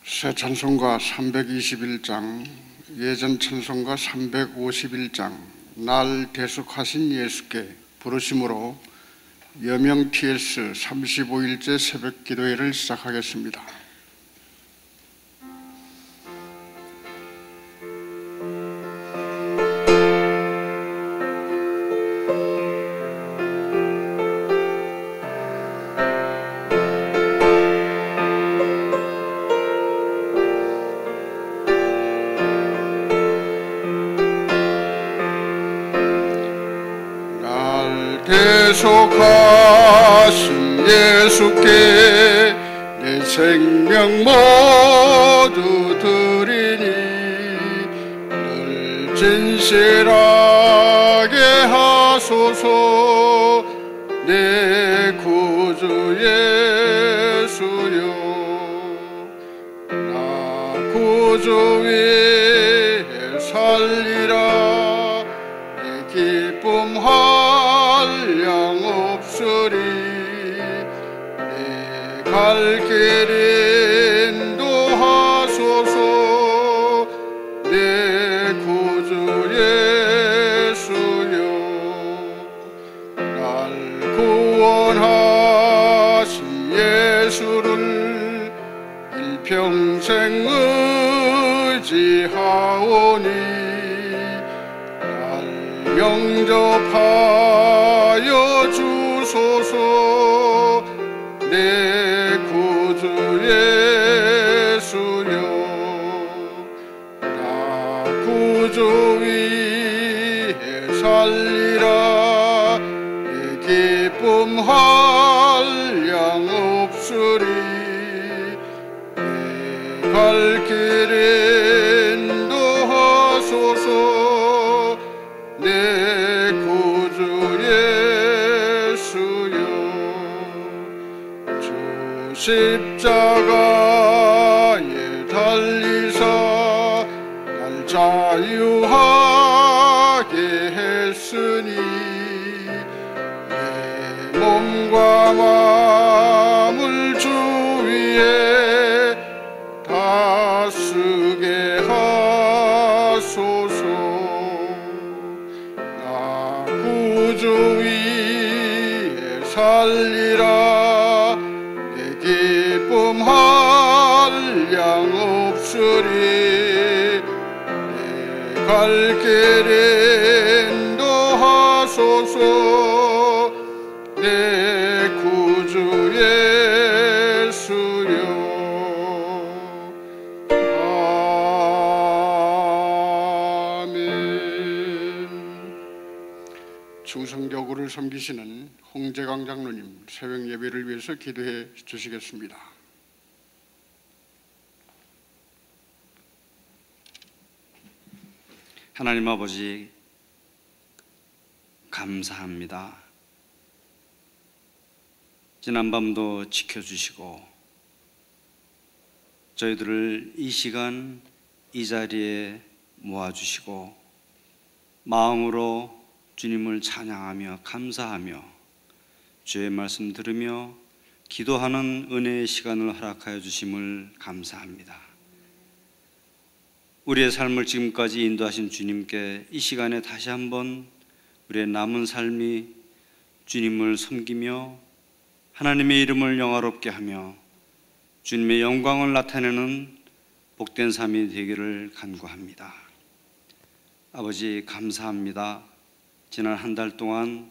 새 찬송가 321장, 예전 찬송가 351장, 날 대속하신 예수께 부르심으로 여명 TS 35일째 새벽 기도회를 시작하겠습니다. 대속하신 예수께 내 생명 모두 드리니 늘 진실하게 하소서. 내 구주 예수여, 나 구주 위에 살리라. 내 기쁨 한량 없으리. 내 갈 길 인도하소서. 내 구주 예수여, 날 구원하신 예수를 일평생 의지하오니 날 영접하여 주소서. 내 구주 예수여, 나 구주 위에 살리라. 내 기쁨 한량 없으리. 내 갈 길 인도하소서. 내 구주 예수여, 주 십자가에 달리사 날 자유하게 했으니 내 몸과 마음을 주 위에 다스게 하소서. 나 구주 위에 살리라. 내 기쁨 한량 없으리. 내 갈 길 인도하소서. 내 구주 예수여, 아멘. 충성교구를 섬기시는 홍재강 장로님 새벽 예배를 위해서 기도해 주시겠습니다. 하나님 아버지, 감사합니다. 지난밤도 지켜주시고 저희들을 이 시간 이 자리에 모아주시고 마음으로 주님을 찬양하며 감사하며 주의 말씀 들으며 기도하는 은혜의 시간을 허락하여 주심을 감사합니다. 우리의 삶을 지금까지 인도하신 주님께 이 시간에 다시 한번 우리의 남은 삶이 주님을 섬기며 하나님의 이름을 영화롭게 하며 주님의 영광을 나타내는 복된 삶이 되기를 간구합니다. 아버지, 감사합니다. 지난 한 달 동안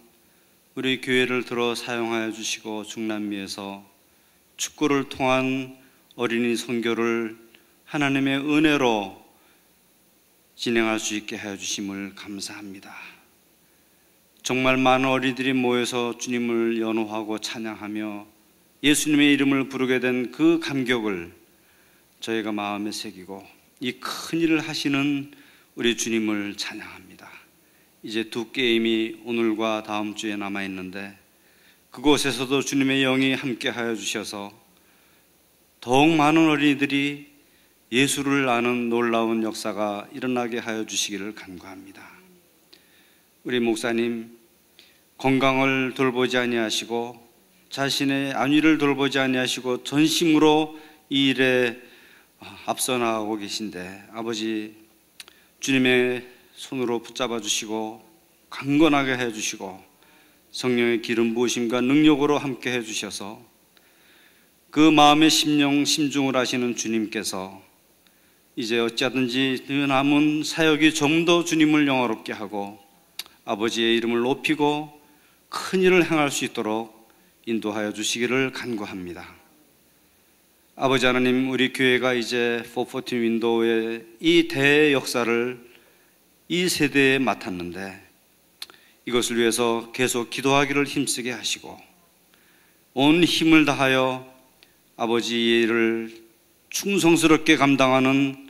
우리 교회를 들어 사용하여 주시고 중남미에서 축구를 통한 어린이 선교를 하나님의 은혜로 진행할 수 있게 하여 주심을 감사합니다. 정말 많은 어린이들이 모여서 주님을 연호하고 찬양하며 예수님의 이름을 부르게 된 그 감격을 저희가 마음에 새기고 이 큰 일을 하시는 우리 주님을 찬양합니다. 이제 두 게임이 오늘과 다음 주에 남아있는데 그곳에서도 주님의 영이 함께하여 주셔서 더욱 많은 어린이들이 예수를 아는 놀라운 역사가 일어나게 하여 주시기를 간구합니다. 우리 목사님 건강을 돌보지 아니하시고 자신의 안위를 돌보지 아니하시고 전심으로 이 일에 앞서 나가고 계신데 아버지 주님의 손으로 붙잡아 주시고 강건하게 해 주시고 성령의 기름 부으심과 능력으로 함께 해 주셔서 그 마음의 심중을 하시는 주님께서 이제 어찌하든지 그 남은 사역이 좀 더 주님을 영화롭게 하고 아버지의 이름을 높이고 큰 일을 행할 수 있도록 인도하여 주시기를 간구합니다. 아버지 하나님, 우리 교회가 이제 414 윈도우의 이 대역사를 이 세대에 맡았는데 이것을 위해서 계속 기도하기를 힘쓰게 하시고 온 힘을 다하여 아버지의 일을 충성스럽게 감당하는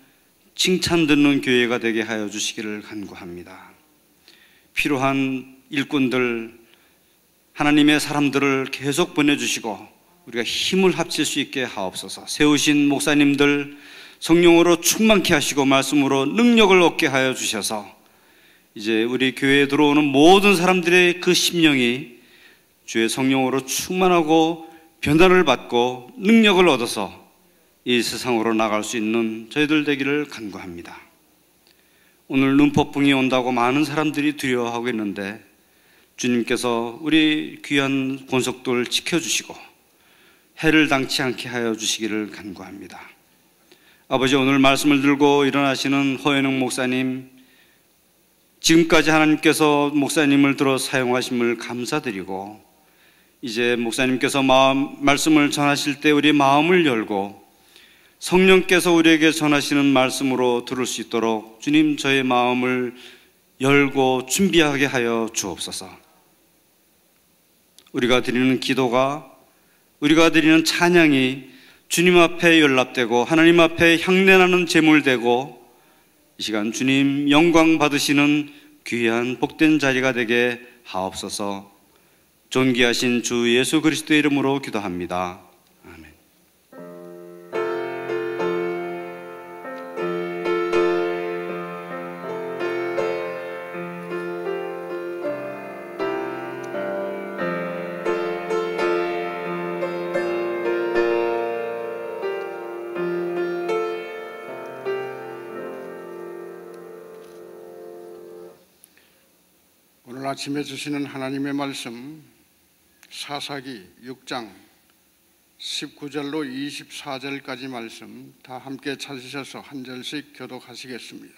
칭찬 듣는 교회가 되게 하여 주시기를 간구합니다. 필요한 일꾼들, 하나님의 사람들을 계속 보내주시고 우리가 힘을 합칠 수 있게 하옵소서. 세우신 목사님들 성령으로 충만케 하시고 말씀으로 능력을 얻게 하여 주셔서 이제 우리 교회에 들어오는 모든 사람들의 그 심령이 주의 성령으로 충만하고 변화를 받고 능력을 얻어서 이 세상으로 나갈 수 있는 저희들 되기를 간구합니다. 오늘 눈폭풍이 온다고 많은 사람들이 두려워하고 있는데 주님께서 우리 귀한 권속들 지켜주시고 해를 당치 않게 하여 주시기를 간구합니다. 아버지, 오늘 말씀을 들고 일어나시는 허연웅 목사님, 지금까지 하나님께서 목사님을 들어 사용하심을 감사드리고 이제 목사님께서 말씀을 전하실 때 우리 마음을 열고 성령께서 우리에게 전하시는 말씀으로 들을 수 있도록 주님 저의 마음을 열고 준비하게 하여 주옵소서. 우리가 드리는 기도가, 우리가 드리는 찬양이 주님 앞에 연락되고 하나님 앞에 향내나는 제물되고 이 시간 주님 영광 받으시는 귀한 복된 자리가 되게 하옵소서. 존귀하신 주 예수 그리스도의 이름으로 기도합니다. 아멘. 오늘 아침에 주시는 하나님의 말씀 사사기 6장 19절로 24절까지 말씀 다 함께 찾으셔서 한 절씩 교독하시겠습니다.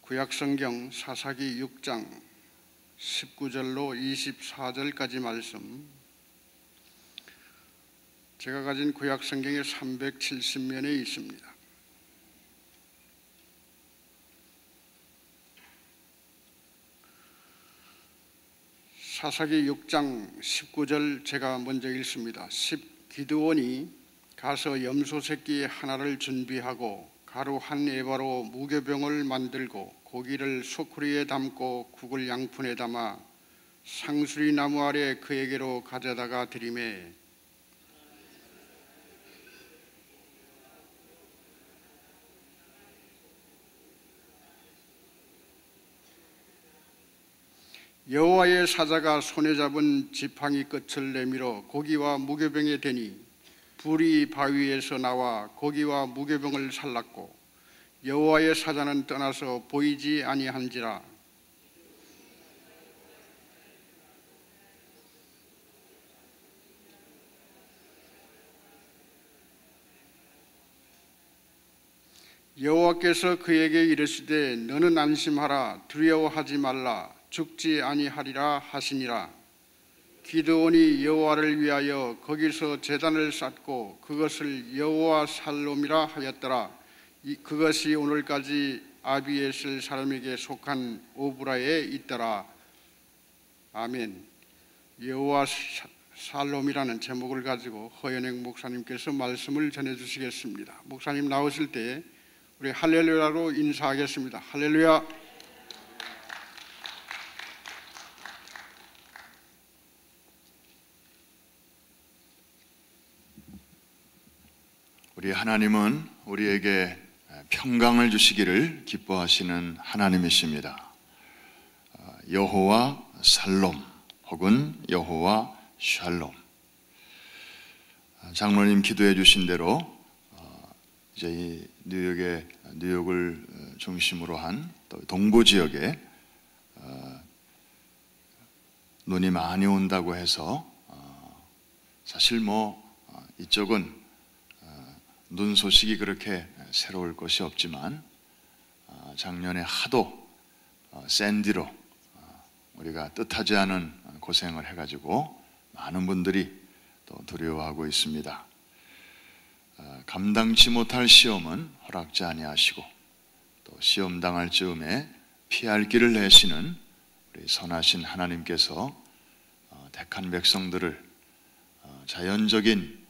구약성경 사사기 6장 19절로 24절까지 말씀, 제가 가진 구약성경에 370면에 있습니다. 사사기 6장 19절 제가 먼저 읽습니다. 기드온이 가서 염소 새끼 하나를 준비하고 가루 한 에바로 무교병을 만들고 고기를 소쿠리에 담고 국을 양푼에 담아 상수리 나무 아래 그에게로 가져다가 드리매 여호와의 사자가 손에 잡은 지팡이 끝을 내밀어 고기와 무교병에 대니 불이 바위에서 나와 고기와 무교병을 살랐고 여호와의 사자는 떠나서 보이지 아니한지라. 여호와께서 그에게 이르시되 너는 안심하라, 두려워하지 말라, 죽지 아니하리라 하시니라. 기드온이 여호와를 위하여 거기서 제단을 쌓고 그것을 여호와 살롬이라 하였더라. 그것이 오늘까지 아비에셀 사람에게 속한 오브라에 있더라. 아멘. 여호와 살롬이라는 제목을 가지고 허연행 목사님께서 말씀을 전해주시겠습니다. 목사님 나오실 때 우리 할렐루야로 인사하겠습니다. 할렐루야. 우리 하나님은 우리에게 평강을 주시기를 기뻐하시는 하나님이십니다. 여호와 살롬 혹은 여호와 샬롬. 장로님 기도해 주신 대로 이제 이 뉴욕을 중심으로 한 또 동부 지역에 눈이 많이 온다고 해서 사실 이쪽은 눈 소식이 그렇게 새로울 것이 없지만 작년에 하도 샌디로 우리가 뜻하지 않은 고생을 해가지고 많은 분들이 또 두려워하고 있습니다. 감당치 못할 시험은 허락지 아니하시고 또 시험 당할 즈음에 피할 길을 내시는 우리 선하신 하나님께서 택한 백성들을 자연적인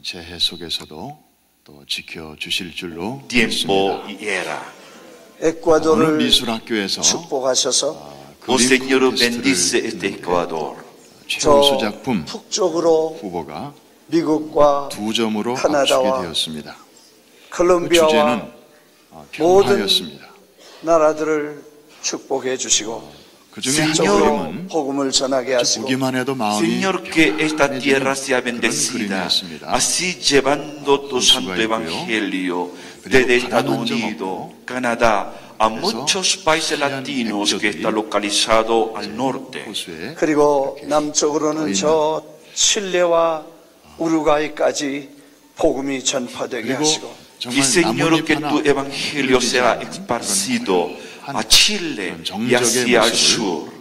재해 속에서도 또 지켜주실 줄로 tiempo 믿습니다. y era. 오늘 에콰도르를 미술학교에서 축복하셔서 Oh 그림 Señor, 콘테스트를 bendice este 했는데 Ecuador. 최우수 작품 북쪽으로 후보가 미국과 2점으로 카나다와 압축이 되었습니다. 그 콜롬비아와 주제는 모든 평화였습니다. 나라들을 축복해 주시고 그 중에 한 북쪽으로 그림은 복음을 전하게 하시고 보기만 해도 마음이 Señor, que esta 편해지는 tierra sea 그런 bendecida, 그림이었습니다. así llevando tu santo evangelio desde Estados Unidos, Canadá, a muchos países latinos que está localizado al norte. 호수에 그리고 남쪽으로는 저 칠레와 우루과이까지 복음이 전파되게 그리고 하시고 Y Señor, 나뭇잎 que 하나 tu evangelio sea 그런 esparcido a Chile 그런 y hacia el 정적의 sur. 모습을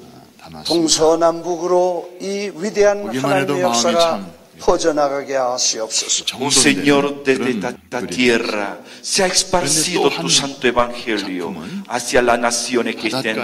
담았습니다. 동서남북으로 이 위대한 보기만 해도 하나님의 마음이 역사가 참 퍼져나가게 하시옵소서. Oh Señor, desde esta tierra se ha esparcido tu santo evangelio hacia las naciones que estén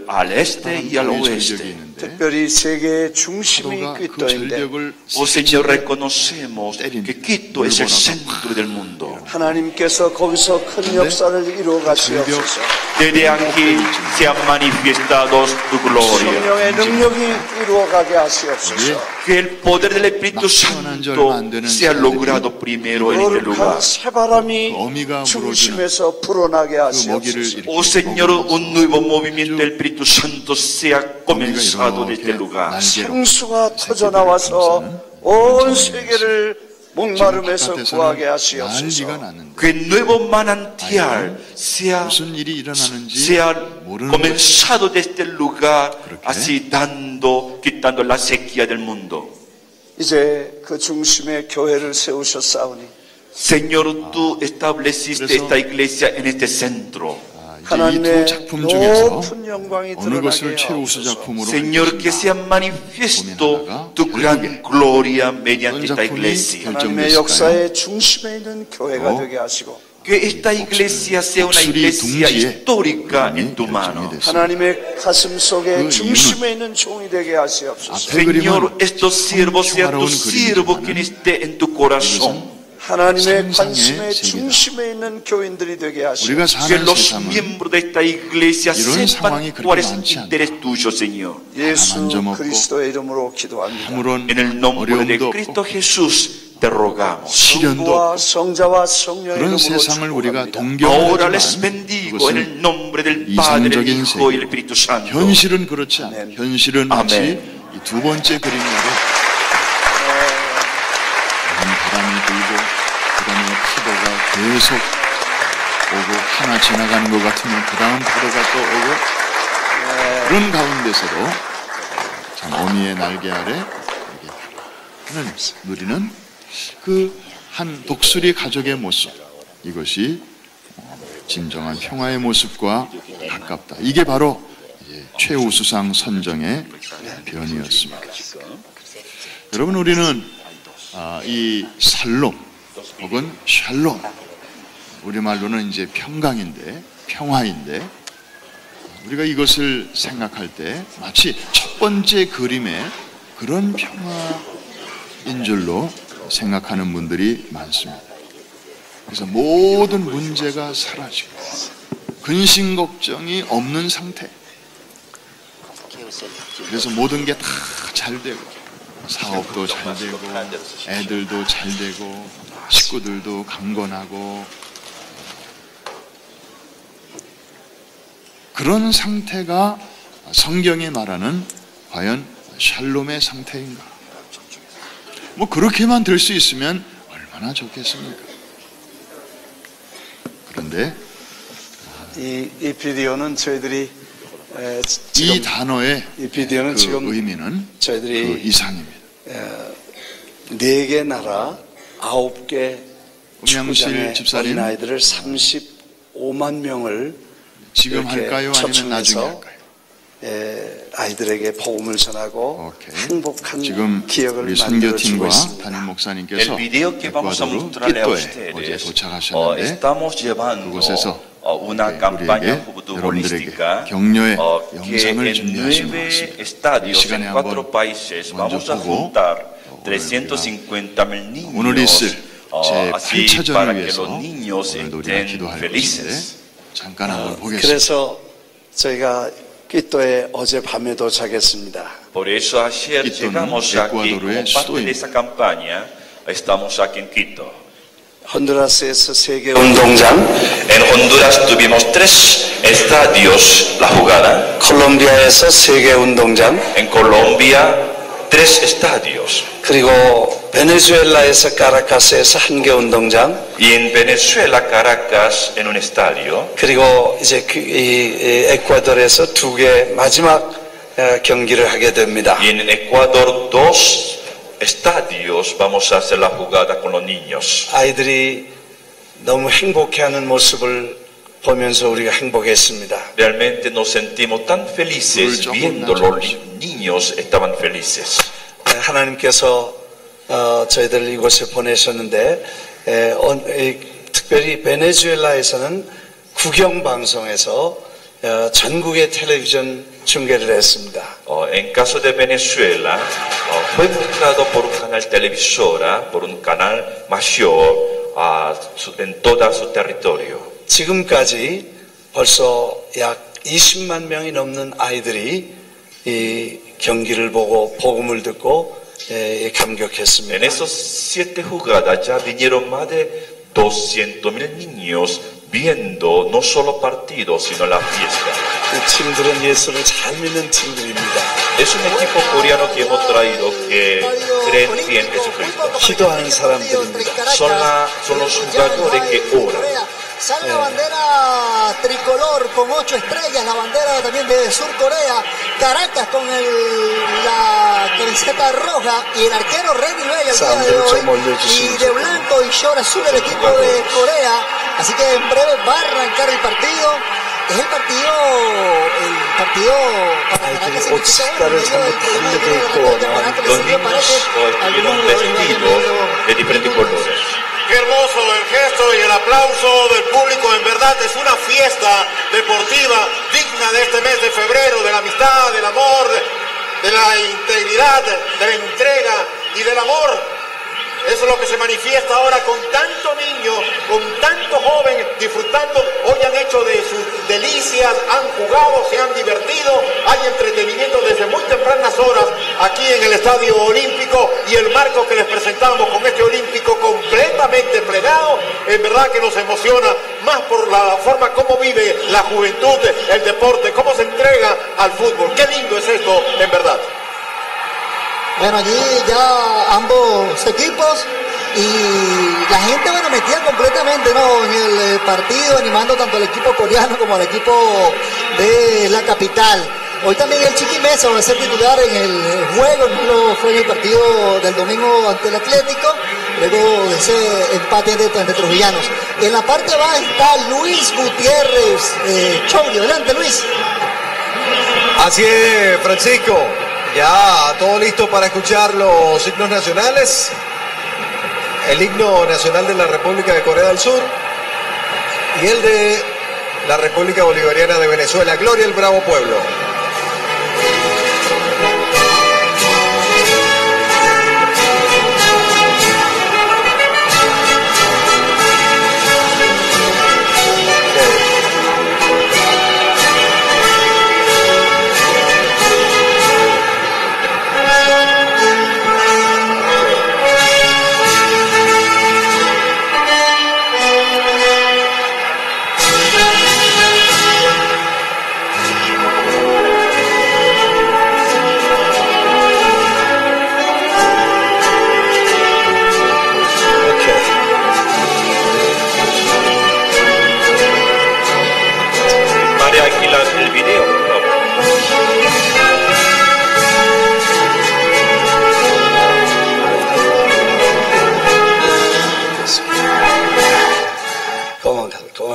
al este y al oeste. 특별히 세계의 중심이 파도가 그 깃도인데 절벽을 Oh Señor, reconocemos que Quito es el centro del mundo. 하나님께서 거기서 큰 역사를 이루어 가시옵소서. Desde aquí se han manifestado tu gloria. 성령의 능력이 이루어가게 하시옵소서. Que el poder del Espíritu Santo sea logrado primero en este lugar. 거룩한 새바람이 어미가 중심에서 불어나게 그 하시옵소서. 먹이를 이렇게 Oh Señor, un nuevo movimiento del Espíritu Santo sea comenzado desde este lugar. 생수가 터져 나와서 온 세계를 목마름에서 구하게 하시옵소서. 난리가 났는데 Que el nuevo manantial sea 무슨 일이 일어나는지 sea 모르는 거죠. comenzado desde este lugar, 그렇게? así quitando la sequía del mundo. 이제 그 중심에 교회를 세우셨사오니 Señor, tú estableciste 그래서- esta iglesia en este centro. 이제 이 하나님의 두 작품 중에서 높은 영광이 어느 것을 드러나게 최우수 하옵소서. 작품으로 Señor, que sea 하겠습니다. manifiesto tu gran gloria mediante esta iglesia. 하나님의 역사의 중심에 있는 교회가 되게 하시고 Que esta iglesia sea una iglesia histórica en tu mano. 하나님의 가슴 속에 그 중심에 있는 종이 되게 하시옵소서. 앞에 Señor, 그림은 estos siervos sean tu 평화로운 siervo 그림이지만은 quien esté en tu corazón. 하나님의 상상의 관심의 세계다. 중심에 있는 교인들이 되게 하시고 우리가 Que 사는 los 세상은 miembros de esta iglesia 이런 sepan 상황이 그렇게 cuál es el 많지 않다. interés tuyo, Señor. 예수 만점 없고 그리스도의 이름으로 기도합니다. 아무런 En el nombre de 어려움도 Cristo 없고 Jesús te rogamos. 시련도 성부와 없고 성자와 성령의 그런 이름으로 세상을 우리가 축복합니다. Ahora les 동경하지만 bendigo en el 그것은 nombre del Padre, del 이상적인 Hijo y del 세계. Espíritu Santo. 현실은 그렇지 않아. 아멘. 현실은 마치 아멘. 이 두 번째 그림으로 바람이 불고 그다음에 파도가 계속 오고 하나 지나가는 것 같으면 그 다음 파도가 또 오고 그런 가운데서도 참 어미의 날개 아래 하는 누리는 그 한 독수리 가족의 모습, 이것이 진정한 평화의 모습과 가깝다. 이게 바로 최우수상 선정의 변이었습니다. 여러분, 우리는 이 살롬 혹은 샬롬, 우리말로는 이제 평강인데, 평화인데, 우리가 이것을 생각할 때 마치 첫 번째 그림의 그런 평화인 줄로 생각하는 분들이 많습니다. 그래서 모든 문제가 사라지고 근심 걱정이 없는 상태. 그래서 모든 게 다 잘 되고 사업도 잘 되고 애들도 잘 되고 식구들도 강건하고 그런 상태가 성경이 말하는 과연 샬롬의 상태인가? 뭐 그렇게만 될 수 있으면 얼마나 좋겠습니까? 그런데 이 비디오는 저희들이 이 단어의 이 비디오는 그 지금 의미는 저희들이 그 이상입니다. 4개 나라 9개 음양실 집사님 어린아이들을 35만 명을 지금 이렇게 할까요? 아니면 나중에 초청해서 할까요? 아이들에게 복음을 전하고 오케이. 행복한 지금 기억을 우리 만들어주고 선교팀과 있습니다. 담임 El 목사님께서 video que vamos a 에콰도르 mostrarle a 끼또에 어제 ustedes, 도착하셨는데 estamos llevando 그곳에서 una campaña 우리에게 futbolística 여러분들에게 격려의 que 영상을 en 준비하신 것 9 같습니다. 이 estadios, 시간에 en 한번 4 países, 먼저 vamos a 보고 juntar 오늘 350,000 오늘 niños, 있을 제 así 8차전을 para que 위해서 los niños 오늘도 우리가 estén 기도할 것인데 felices. 잠깐 한번 보겠습니다. 그래서 저희가 끼또에 어젯밤에 도착했습니다. Por eso ayer Quito, llegamos ¿no? aquí Ecuador, como parte de esa campaña. Estamos aquí en Quito. hondu라스에서 세계 운동장, En Honduras tuvimos 3 estadios la jugada. 콜롬비아에서 세계 운동장, En Colombia 3 estadios. 그리고 베네수엘라에서 카라카스에서 한 개 운동장, Y en Venezuela, Caracas, en un estadio. 그리고 이제 이 에콰도르에서 2개 마지막 경기를 하게 됩니다. Y en Ecuador 2 estadios vamos a hacer la jugada con los niños. 아이들이 너무 행복해하는 모습을 보면서 우리가 행복했습니다. Realmente nos sentimos tan felices viendo los niños estaban felices. 하나님께서 저희들을 이곳에 보내셨는데 특별히 베네수엘라에서는 국영방송에서 전국의 텔레비전 중계를 했습니다. En caso de Venezuela, fue mostrado por un canal televisora, por un canal mayor en todo su territorio. 지금까지 벌써 약 20만 명이 넘는 아이들이 이 경기를 보고 복음을 듣고 감격했습니다. En esos 7 jugadas ya vinieron más de 200,000 niños viendo no solo partidos, sino la fiesta. 그 팀들은 예수를 잘 믿는 팀들입니다. Es un equipo coreano que hemos traído que creen en Jesucristo. 기도하는 사람들입니다. Son los jugadores que oran. Sale la bandera tricolor con 8 estrellas, la bandera también de Sur Corea, Caracas con la camiseta roja y el arquero Remy Bell el día de hoy, y de blanco y short azul el equipo de Corea. Así que en breve va a arrancar el partido. Es el partido para Caracas significa Los niños estuvieron vestidos de diferentes colores. Qué hermoso el gesto y el aplauso del público, en verdad es una fiesta deportiva digna de este mes de febrero, de la amistad, del amor, de la integridad, de la entrega y del amor. Eso es lo que se manifiesta ahora con tanto niño, con tanto joven disfrutando. Hoy han hecho de sus delicias, han jugado, se han divertido, hay entretenimiento desde muy tempranas horas aquí en el Estadio Olímpico, y el marco que les presentamos con este Olímpico completamente plegado, en verdad que nos emociona más por la forma como vive la juventud, el deporte, cómo se entrega al fútbol. Qué lindo es esto, en verdad. Bueno, allí ya ambos equipos y la gente, bueno, metía completamente, ¿no?, en el partido, animando tanto al equipo coreano como al equipo de la capital. Hoy también el Chiqui Mesa va a ser titular en el juego, no fue en el partido del domingo ante el Atlético, luego de ese empate entre trovillanos. En la parte baja está Luis Gutiérrez Chogli. Adelante, Luis. Así es, Francisco. Ya todo listo para escuchar los himnos nacionales. El himno nacional de la República de Corea del Sur y el de la República Bolivariana de Venezuela. Gloria al bravo pueblo.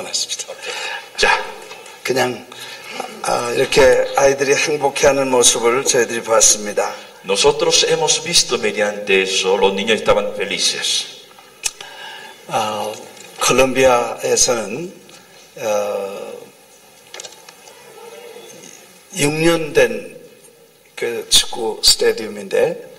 그만하십시다. 자, 그냥 이렇게 아이들이 행복해하는 모습을 저희들이 봤습니다. Nosotros hemos visto mediante eso, los niños estaban felices. 콜롬비아에서는 6년 된 그 축구 스타디움인데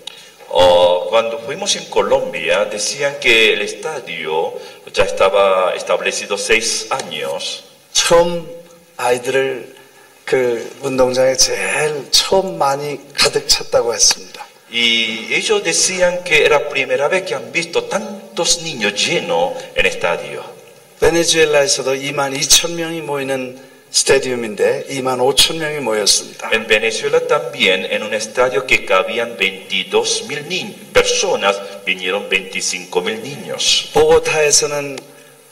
Cuando fuimos en Colombia, decían que el estadio ya estaba establecido 6 años. 처음 아이들을 그 운동장에 제일 처음 많이 가득 찼다고 했습니다. Y ellos decían que era la primera vez que han visto tantos niños llenos en estadio. 베네수엘라에서도 22,000명이 모이는 스타디움인데 25,000명이 모였습니다. En Venezuela también, en un estadio que cabían 22,000 personas, vinieron 25,000 niños. 보고타에서는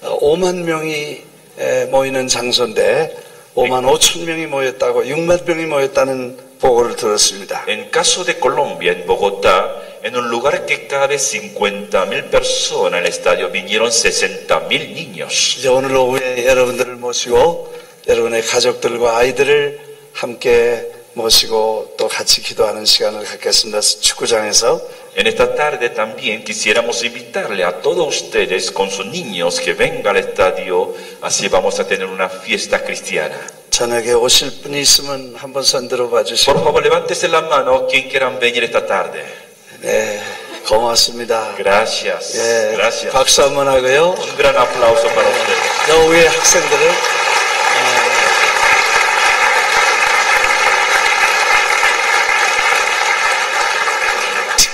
5만 명이 모이는 장소인데 55,000명이 모였다고 6만 명이 모였다는 보고를 들었습니다. En caso de Colombia, en Bogotá, en un lugar que cabe 50,000 personas en el estadio, vinieron 60,000 niños. 이제 오늘 오후에 여러분들을 모시고 여러분의 가족들과 아이들을 함께 모시고 또 같이 기도하는 시간을 갖겠습니다. 축구장에서. En esta tarde también quisiéramos invitarle a todos ustedes con sus niños que vengan al estadio, así vamos a tener una fiesta cristiana. 저녁에 오실 분이 있으면 한번 손 들어봐 주시고. Por favor, levántese la mano quien quieran venir esta tarde. 네, 고맙습니다. Gracias. 예, Gracias. 박수 한번 하고요. Un gran aplauso para ustedes. 여우의 학생들을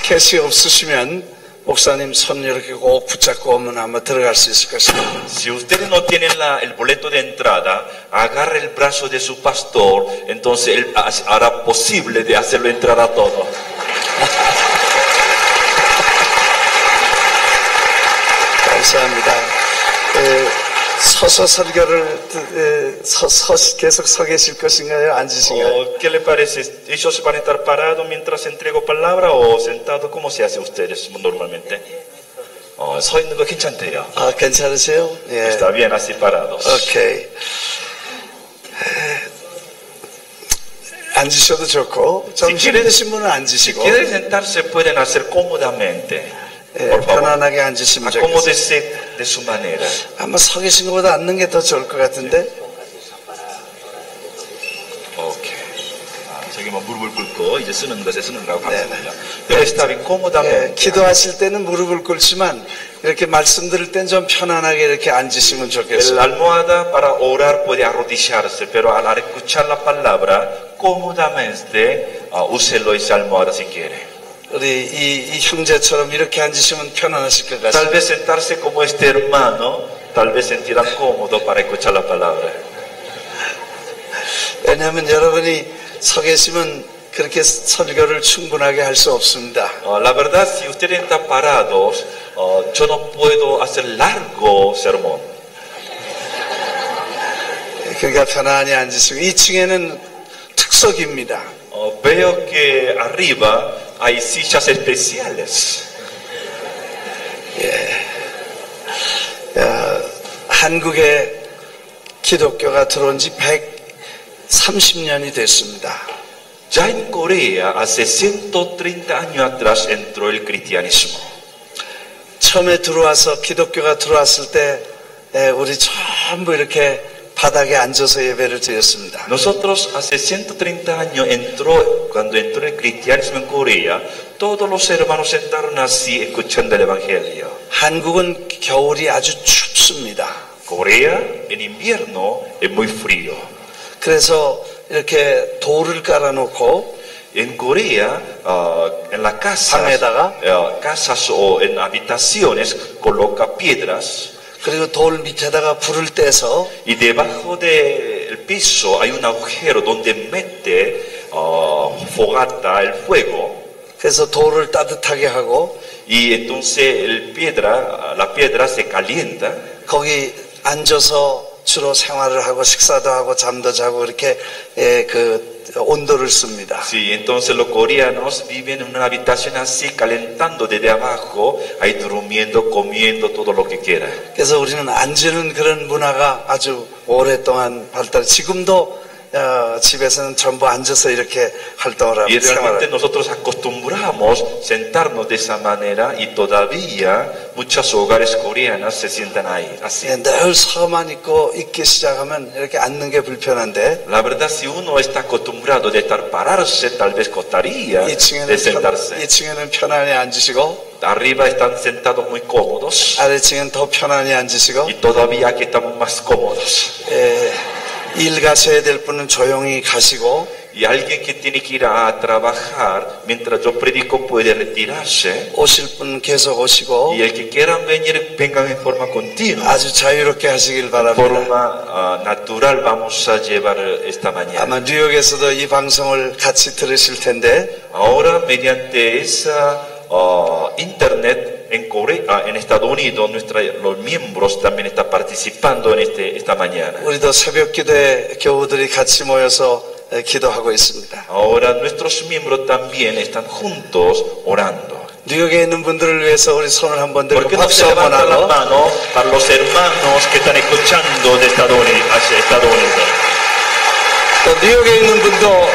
티켓이 없으시면 목사님 손 이렇게 꼭 붙잡고 오면 아마 들어갈 수 있을 것입니다. Si ustedes no tienen el boleto de entrada, agarre el brazo de su pastor, entonces él hará posible de hacerlo entrar a todos. 감사합니다. 서서 설교를 계속 서 계실 것인가요? 앉으신가요? ¿Qué le parece? ¿Ellos van a estar parados mientras entrego palabra o sentados? ¿Cómo se hace ustedes normalmente? 서 있는 거 괜찮대요. 아, 괜찮으세요? 예. Está bien así parados. 오케이. 앉으셔도 좋고 좀 힘드신 분은 Si 앉으시고 quieren sentarse pueden hacer cómodamente. 예, Por favor. 편안하게 앉으시면 좋겠어요. Acomódese de su manera. 아마 서 계신 것보다 앉는 게 더 좋을 것 같은데. Okay. 저기 뭐 무릎을 꿇고 이제 쓰는 것에 쓰는 거라고 하거든요. Pero está bien cómodamente. 예, 기도하실 때는 무릎을 꿇지만 이렇게 말씀 들을 땐 좀 편안하게 이렇게 앉으시면 좋겠어요. La almohada para orar puede arrodillarse, pero al escuchar la palabra, cómodamente úselo esa almohada si quiere. 우리 이 형제처럼 이렇게 앉으시면 편안하실 것 Tal 같습니다. vez sentarse como este hermano, tal vez sentirán cómodo para escuchar la palabra. 왜냐하면 여러분이 서 계시면 그렇게 설교를 충분하게 할 수 없습니다. La verdad, si ustedes están parados, yo no puedo hacer largo sermón. 그러니까 편안히 앉으시고 2층에는 특석입니다. Veo que arriba hay sillas especiales. 한국에 기독교가 들어온 지 130년이 됐습니다. Ya en Corea, hace 130 años atrás, entró el cristianismo. 처음에 들어와서 기독교가 들어왔을 때 우리 전부 이렇게 바닥에 앉아서 예배를 드렸습니다. Nosotros hace 130 años cuando entró el cristianismo en Corea, todos los hermanos sentaron así escuchando el evangelio. 한국은 겨울이 아주 춥습니다. Corea en invierno es muy frío. 그래서 이렇게 돌을 깔아놓고 En Corea, en las 방에다가 casas o en habitaciones coloca piedras. 그리고 돌 밑에다가 불을 떼서 Y debajo del piso hay un agujero donde mete fogata, el fuego. 그래서 돌을 따뜻하게 하고 Y entonces la piedra se calienta. 거기 앉아서 주로 생활을 하고 식사도 하고 잠도 자고 이렇게 그 온도를 씁니다. Sí, entonces los coreanos viven en una habitación así, calentando desde abajo, ahí durmiendo, comiendo todo lo que quiera. 그래서 우리는 앉는 그런 문화가 아주 오랫동안 발달. 지금도 집에서는 전부 앉아서 이렇게 활동을 하고 Y realmente 생활을. nosotros acostumbramos sentarnos de esa manera y todavía muchos hogares coreanos se sientan ahí, así. 늘 서만 있고 있기 시작하면 이렇게 앉는 게 불편한데 La verdad, si uno está acostumbrado de estar pararse, tal vez costaría de 2층에는, sentarse. 2층에는 편안히 앉으시고 Arriba están sentados muy cómodos 아래층은 더 편안히 앉으시고 y todavía aquí estamos más cómodos. 일 가셔야 될 분은 조용히 가시고 Y alguien que tiene que ir a trabajar mientras yo predico puede retirarse. 오실 분 계속 오시고 Y el que quieran venir, vengan en forma continua. 아주 자유롭게 하시길 De 바랍니다. forma natural vamos a llevar esta mañana. 아마 뉴욕에서도 이 방송을 같이 들으실 텐데 Ahora, mediante esa internet en Corea, en Estados Unidos, los miembros también están participando en esta mañana. 우리도 새벽 기도에 교우들이 같이 모여서 기도하고 있습니다. Ahora nuestros miembros también están juntos orando. 뉴욕에 있는 분들을 위해서 우리 손을 한번 ¿Por 들고 qué no se 박수 한번 levantan las 하고 manos para los hermanos que están escuchando de Estados Unidos, hacia Estados Unidos? 또 뉴욕에 있는 분도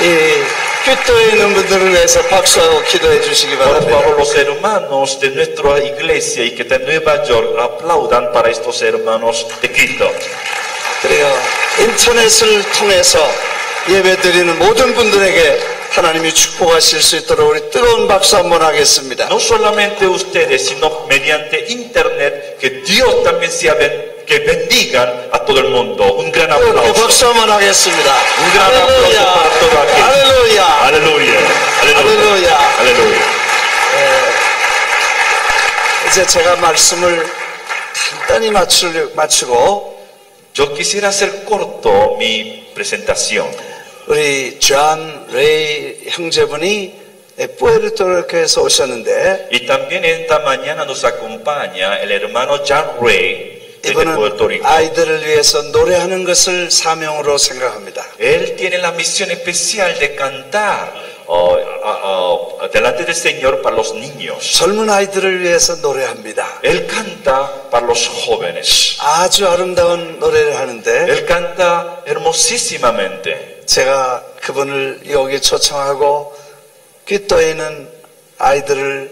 이 퀴토에 있는 분들을 위해서 박수하고 기도해 주시기 Por 바랍니다. favor, los hermanos de nuestra iglesia y que están en Nueva York aplaudan para estos hermanos de Cristo. 그리고 인터넷을 통해서 예배드리는 모든 분들에게 하나님이 축복하실 수 있도록 우리 뜨거운 박수 한번 하겠습니다. No solamente ustedes, sino mediante internet, que Dios también sea que bendigan a todo el mundo. Un gran 네, aplauso. 박수 한번 하겠습니다. Un gran aplauso para todo aquel. 할렐루야. Aleluya. Aleluya. Aleluya. 이제 제가 말씀을 간단히 마치고 Yo quisiera hacer corto mi presentación. 우리 존 레이 형제분이 푸에르토리코에서 오셨는데 Y también esta mañana nos acompaña el hermano John Ray desde Puerto 이분은 Rico. 아이들을 위해서 노래하는 것을 사명으로 생각합니다. Él tiene la misión especial de cantar delante del Señor para los niños. 젊은 아이들을 위해서 노래합니다. Él canta para los jóvenes. 아주 아름다운 노래를 하는데 Él canta hermosísimamente. 제가 그분을 여기 초청하고 퀴토에 있는 아이들을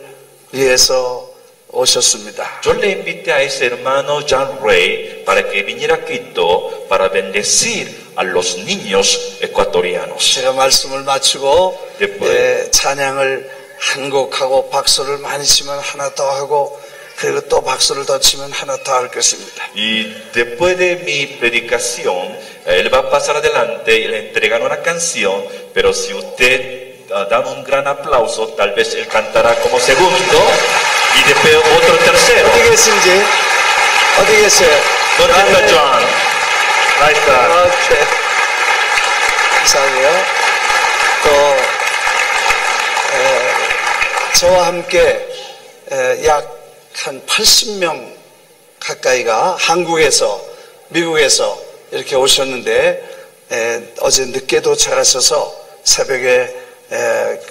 위해서 오셨습니다. Yo le invité a ese hermano John Ray para que viniera a Quito para bendecir a los niños ecuatorianos. 제가 말씀을 마치고 네, 찬양을 한 곡하고 박수를 많이 치면 하나 더 하고 그리고 또 박수를 더 치면 하나 더 할 것입니다. Y después de mi predicación, él va a pasar adelante y le entregan una canción, pero si usted da un gran aplauso, tal vez él cantará como segundo y después otro tercero. 어디 계신지 어디 계세요? ¿Dónde está John? Ahí está. 오케이. 이상해요. 또 저와 함께 약 한 80명 가까이가 한국에서 미국에서 이렇게 오셨는데 어제 늦게 도착하셔서 새벽에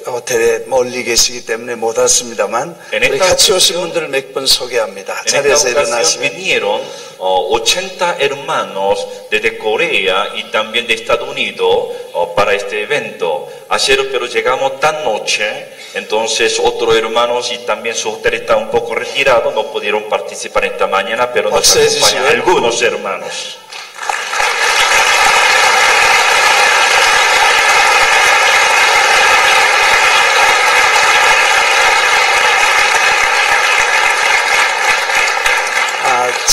호텔에 멀리 계시기 때문에 못 왔습니다만 우리 같이 오신 분들을 몇 분 소개합니다. En esta 자리에서 ocasión 일어나시면 vinieron 80 hermanos desde Corea y también de Estados Unidos para este evento. Ayer, pero llegamos tan noche, entonces otros hermanos y también su hotel está un poco retirado, no pudieron participar esta mañana, pero nos acompañan algunos hermanos.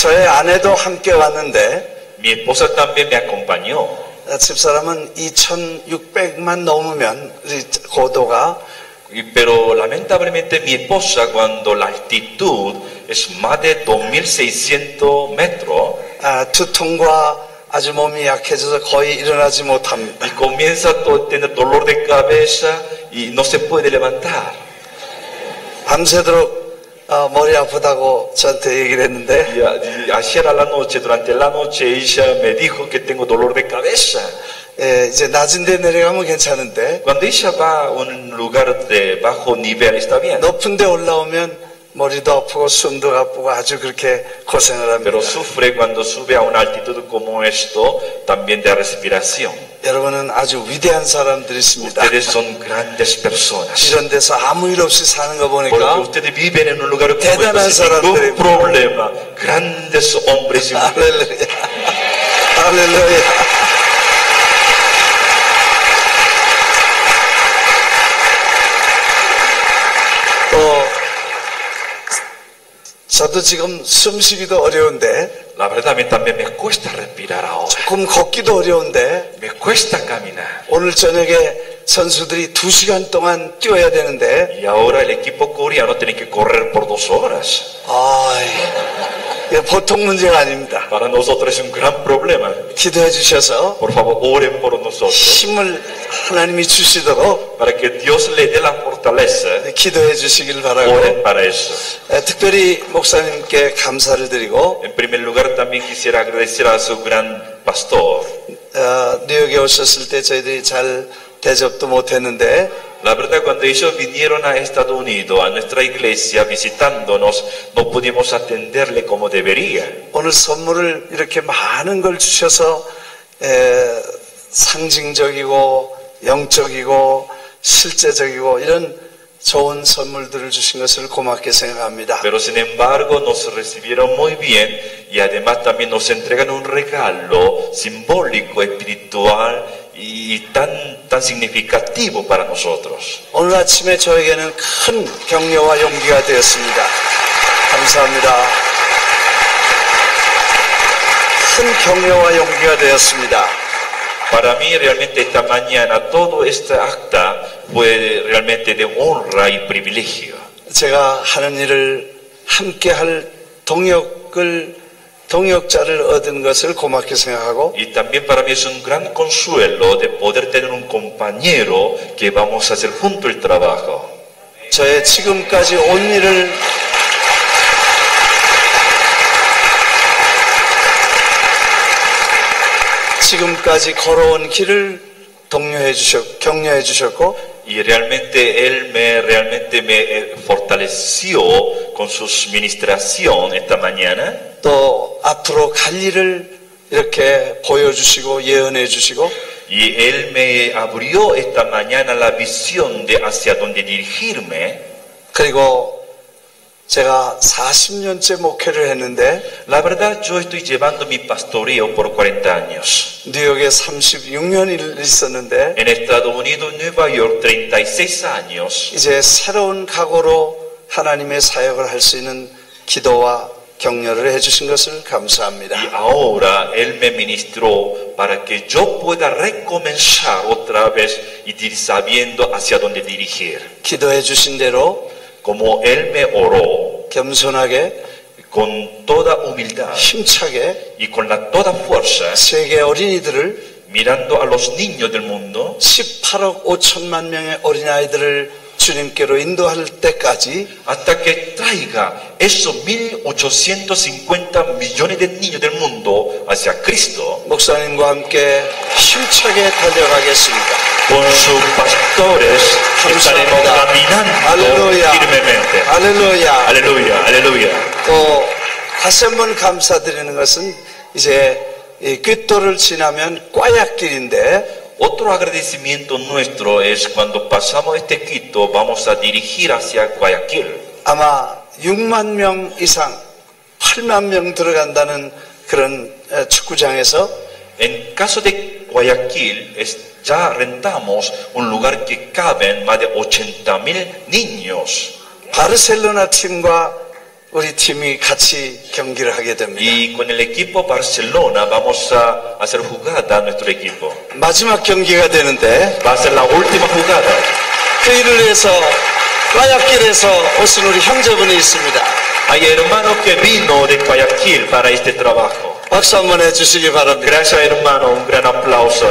저의 아내도 함께 왔는데 Mi esposa también me acompañó. 집사람은 2,600만 넘으면 고도가 Pero lamentablemente mi esposa, cuando la altitud es más de 2.600 metros, 두통과 아주 몸이 약해져서 거의 일어나지 못합니다. y comienza a tener dolor de cabeza y no se puede levantar. 밤새도록 머리 아프다고 저한테 얘기를 했는데 Y ayer a la noche, durante la noche, ella me dijo que tengo dolor de cabeza. 예, 이제 낮은 데 내려가면 괜찮은데 Cuando ella va a un lugar de bajo nivel, está bien. 높은 데 올라오면 머리도 아프고 숨도 아프고 아주 그렇게 고생을 합니다. Pero sufre cuando sube a una altitud como esto, también de respiración. 여러분은 아주 위대한 사람들이십니다. Ustedes son grandes personas. 이런 데서 아무 일 없이 사는 거 Porque 보니까 ustedes viven en un lugar como 대단한 este, sin 사람들이 ningún problema. Grandes hombres y mujeres. 할렐루야. 할렐루야. 저도 지금 숨쉬기도 어려운데 La verdad, a mí también me cuesta respirar ahora. 조금 걷기도 어려운데 Me cuesta caminar. 오늘 저녁에 선수들이 2시간 동안 뛰어야 되는데 Y ahora el equipo coreano tiene que correr por 2 horas. 이게 보통 문제가 아닙니다. Para nosotros es un gran problema. 기도해 주셔서 Por favor, oren por nosotros. 힘을 하나님이 주시도록 Para que Dios le dé la fortaleza. 기도해 주시길 바라고 Oren para eso. 특별히 목사님께 감사를 드리고 En primer lugar, también quisiera agradecer a su gran pastor. 뉴욕에 오셨을 때 저희들이 잘 대접도 못했는데 La verdad, cuando ellos vinieron a Estados Unidos, a nuestra iglesia, visitándonos, no pudimos atenderle como debería. 오늘 선물을 이렇게 많은 걸 주셔서 상징적이고 영적이고 실제적이고 이런 좋은 선물들을 주신 것을 고맙게 생각합니다. Pero sin embargo, nos recibieron muy bien y además también nos entregan un regalo simbólico, espiritual y tan significativo para nosotros. 오늘 아침에 저에게는 큰 격려와 용기가 되었습니다. 감사합니다. 큰 격려와 용기가 되었습니다. Para mí realmente esta mañana todo esta acta fue realmente de honra y privilegio. 제가 하는 일을 함께 할 동역자를 얻은 것을 고맙게 생각하고 Y también para mí es un gran consuelo de poder tener un compañero que vamos a hacer junto el trabajo. 저의 지금까지 온 일을 지금까지 걸어온 길을 격려해 주셨고 Y realmente él realmente me fortaleció con su ministración esta mañana. 또 앞으로 갈 일을 이렇게 보여주시고 예언해 주시고 Y él me abrió esta mañana la visión de hacia dónde dirigirme. 그리고 제가 40년째 목회를 했는데 La verdad, yo estoy llevando mi pastoreo por 40 años. 뉴욕에 36년을 있었는데 En Estados Unidos, Nueva York, 36 años. 이제 새로운 각오로 하나님의 사역을 할 수 있는 기도와 격려를 해주신 것을 감사합니다. Y ahora Él me ministró para que yo pueda recomenzar otra vez y ir sabiendo hacia dónde dirigir. 기도해 주신 대로 Como Él me oró, 겸손하게 con toda humildad 힘차게 y con toda fuerza, 세계 어린이들을 mirando a los niños del mundo, 18억 5천만 명의 어린아이들을 주님께로 인도할 때까지 hasta que traiga esos 1.850 millones de niños del mundo hacia Cristo, 목사님과 함께 힘차게 달려가겠습니다. con sus pastores estaremos caminando firmemente. 할렐루야. Aleluya, aleluya. 또 다시 한번 감사드리는 것은 이제 이 꾀도를 지나면 꽈약길인데 Otro agradecimiento nuestro es cuando pasamos este Quito, vamos a dirigir hacia Guayaquil. 아마 6만 명 이상 8만 명 들어간다는 그런 축구장에서 En caso de Guayaquil, ya rentamos un lugar que caben más de 80.000 niños. 바르셀로나 팀과 우리 팀이 같이 경기를 하게 됩니다. Y con el equipo Barcelona vamos a hacer jugada a nuestro equipo. 마지막 경기가 되는데 Va a ser la última jugada. 그 일을 위해서 꽈약길에서 오신 우리 형제분이 있습니다. Hay hermano que vino de Guayaquil para este trabajo. 박수 한번 해주시기 바랍니다. Gracias hermano, un gran aplauso.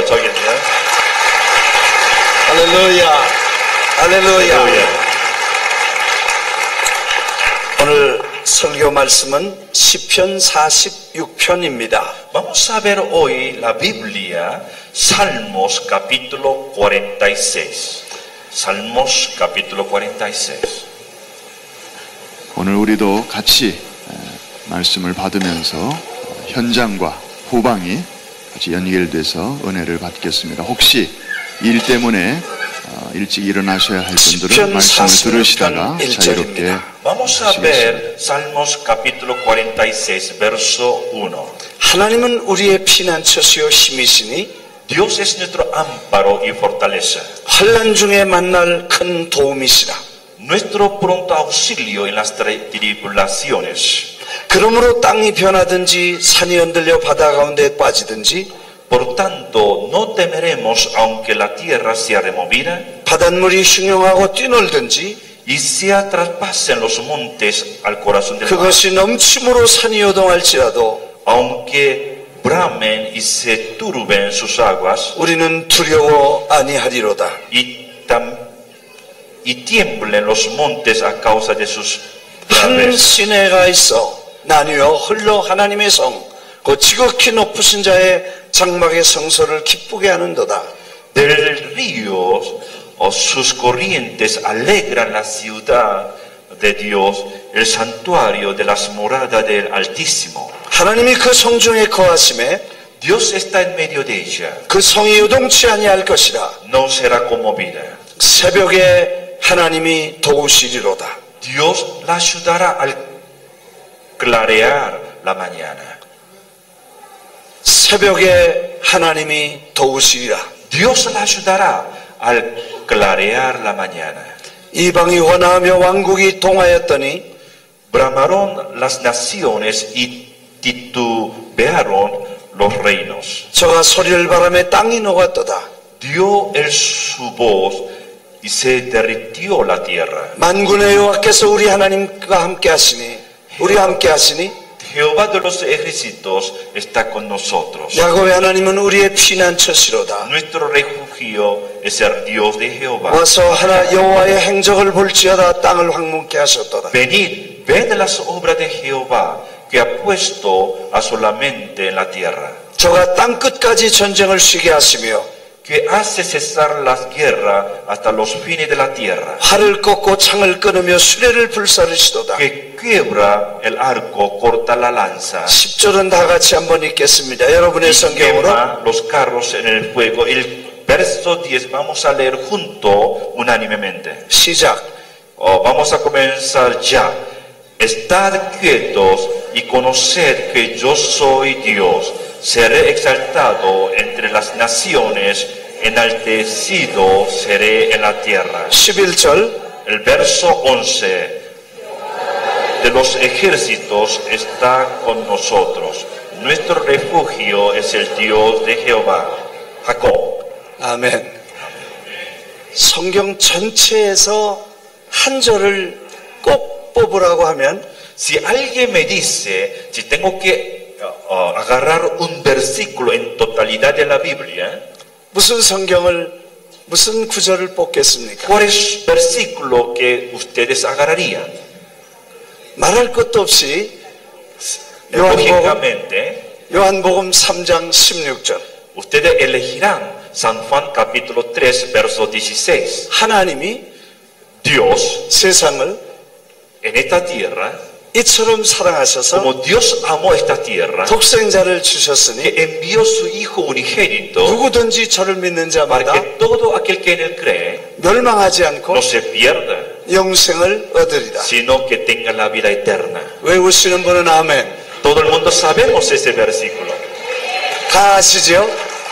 할렐루야. 할렐루야. 오늘 설교 말씀은 시편 46편입니다. Vamos a ver hoy la Biblia, Salmos capítulo 46. Salmos capítulo 46. 오늘 우리도 같이 말씀을 받으면서 현장과 후방이 같이 연결돼서 은혜를 받겠습니다. 혹시 일 때문에 일찍 일어나셔야 할 분들은 말씀을 들으시다가 자유롭게 Vamos a ver Salmos capítulo 46 verso 1. 하나님은 우리의 피난처시요 힘이시니 Dios es nuestro amparo y fortaleza, 환난 중에 만날 큰 도움이시라. nuestro pronto auxilio en las tribulaciones. 그러므로 땅이 변하든지 산이 흔들려 바다 가운데 빠지든지 Por tanto, no temeremos aunque la tierra sea removida 바닷물이 흉용하고 뛰놀든지 y sea traspasen los montes al corazón del mar. 그것이 넘침으로 산이 요동할지라도 Aunque bramen y se turben sus aguas 우리는 두려워 아니하리로다. y tiemblen los montes a causa de sus 한 braves. 시내가 있어 나뉘어 흘러 하나님의 성, 그 지극히 높으신 자의 장막의 성소를 기쁘게 하는도다. Del río o sus corrientes alegran la ciudad de Dios, el santuario de las moradas del Altísimo. 하나님이 그 성중에 거하심에 Dios está en medio de ella, 그 성이 요동치 아니할 것이라. no será conmovida. 새벽에 하나님이 도우시리로다. Dios la ayudará al clarear la mañana. 새벽에 하나님이 도우시리라. Dios la ayudará al clarear la mañana. 이방이 원하며 왕국이 동하였더니 Bramaron las naciones y titubearon los reinos. 저가 소리를 바라며 땅이 녹았도다. Dio él su voz y se derritió la tierra. 만군의 여호와께서 우리 하나님과 함께 하시니 우리와 함께 하시니 Jehová de los ejércitos está con nosotros. 야곱의 하나님은 우리의 피난처시로다. Nuestro refugio es el Dios de Jehová. 와서 하나 여호와의 행적을 볼지어다. 땅을 황무케 하셨도다. Venid, ved las obras de Jehová que ha puesto asolamente en la tierra, 저가 땅 끝까지 전쟁을 쉬게 하시며 que hace cesar las guerras hasta los fines de la tierra, 활을 꺾고 창을 끊으며 수레를 불사르시도다. que quiebra el arco, corta la lanza, 10절은 다 같이 한번 읽겠습니다. 여러분의 y 성경으로 quema los carros en el fuego. El verso 10 vamos a leer junto unánimemente. 시작. Vamos a comenzar ya. Estad quietos y conoced que yo soy Dios. Seré exaltado entre las naciones, enaltecido seré en la tierra. 11절. El verso 11 de los ejércitos está con nosotros. Nuestro refugio es el Dios de Jehová. Jacob. 아멘. 성경 전체에서 한 절을 꼭 뽑으라고 하면 Si alguien me dice, si tengo que agarrar un versículo en totalidad de la Biblia, 무슨 성경을 무슨 구절을 뽑겠습니까? ¿cuál es el versículo que ustedes agarrarían? 말할 것도 없이 요한복음 3장 16절. Ustedes elegirán San Juan capítulo 3 verso 16. 하나님이 Dios 세상을 en esta tierra, 이처럼 사랑하셔서 como Dios amó esta tierra, 독생자를 주셨으니 que envió su Hijo unigénito 누구든지 저를 믿는 para 자마다 que todo aquel que en él cree 멸망하지 않고 no se pierda, 영생을 얻으리라. sino que tenga la vida eterna. 외우시는 분은 아멘. Todo el mundo sabemos ese versículo. 다 아시죠?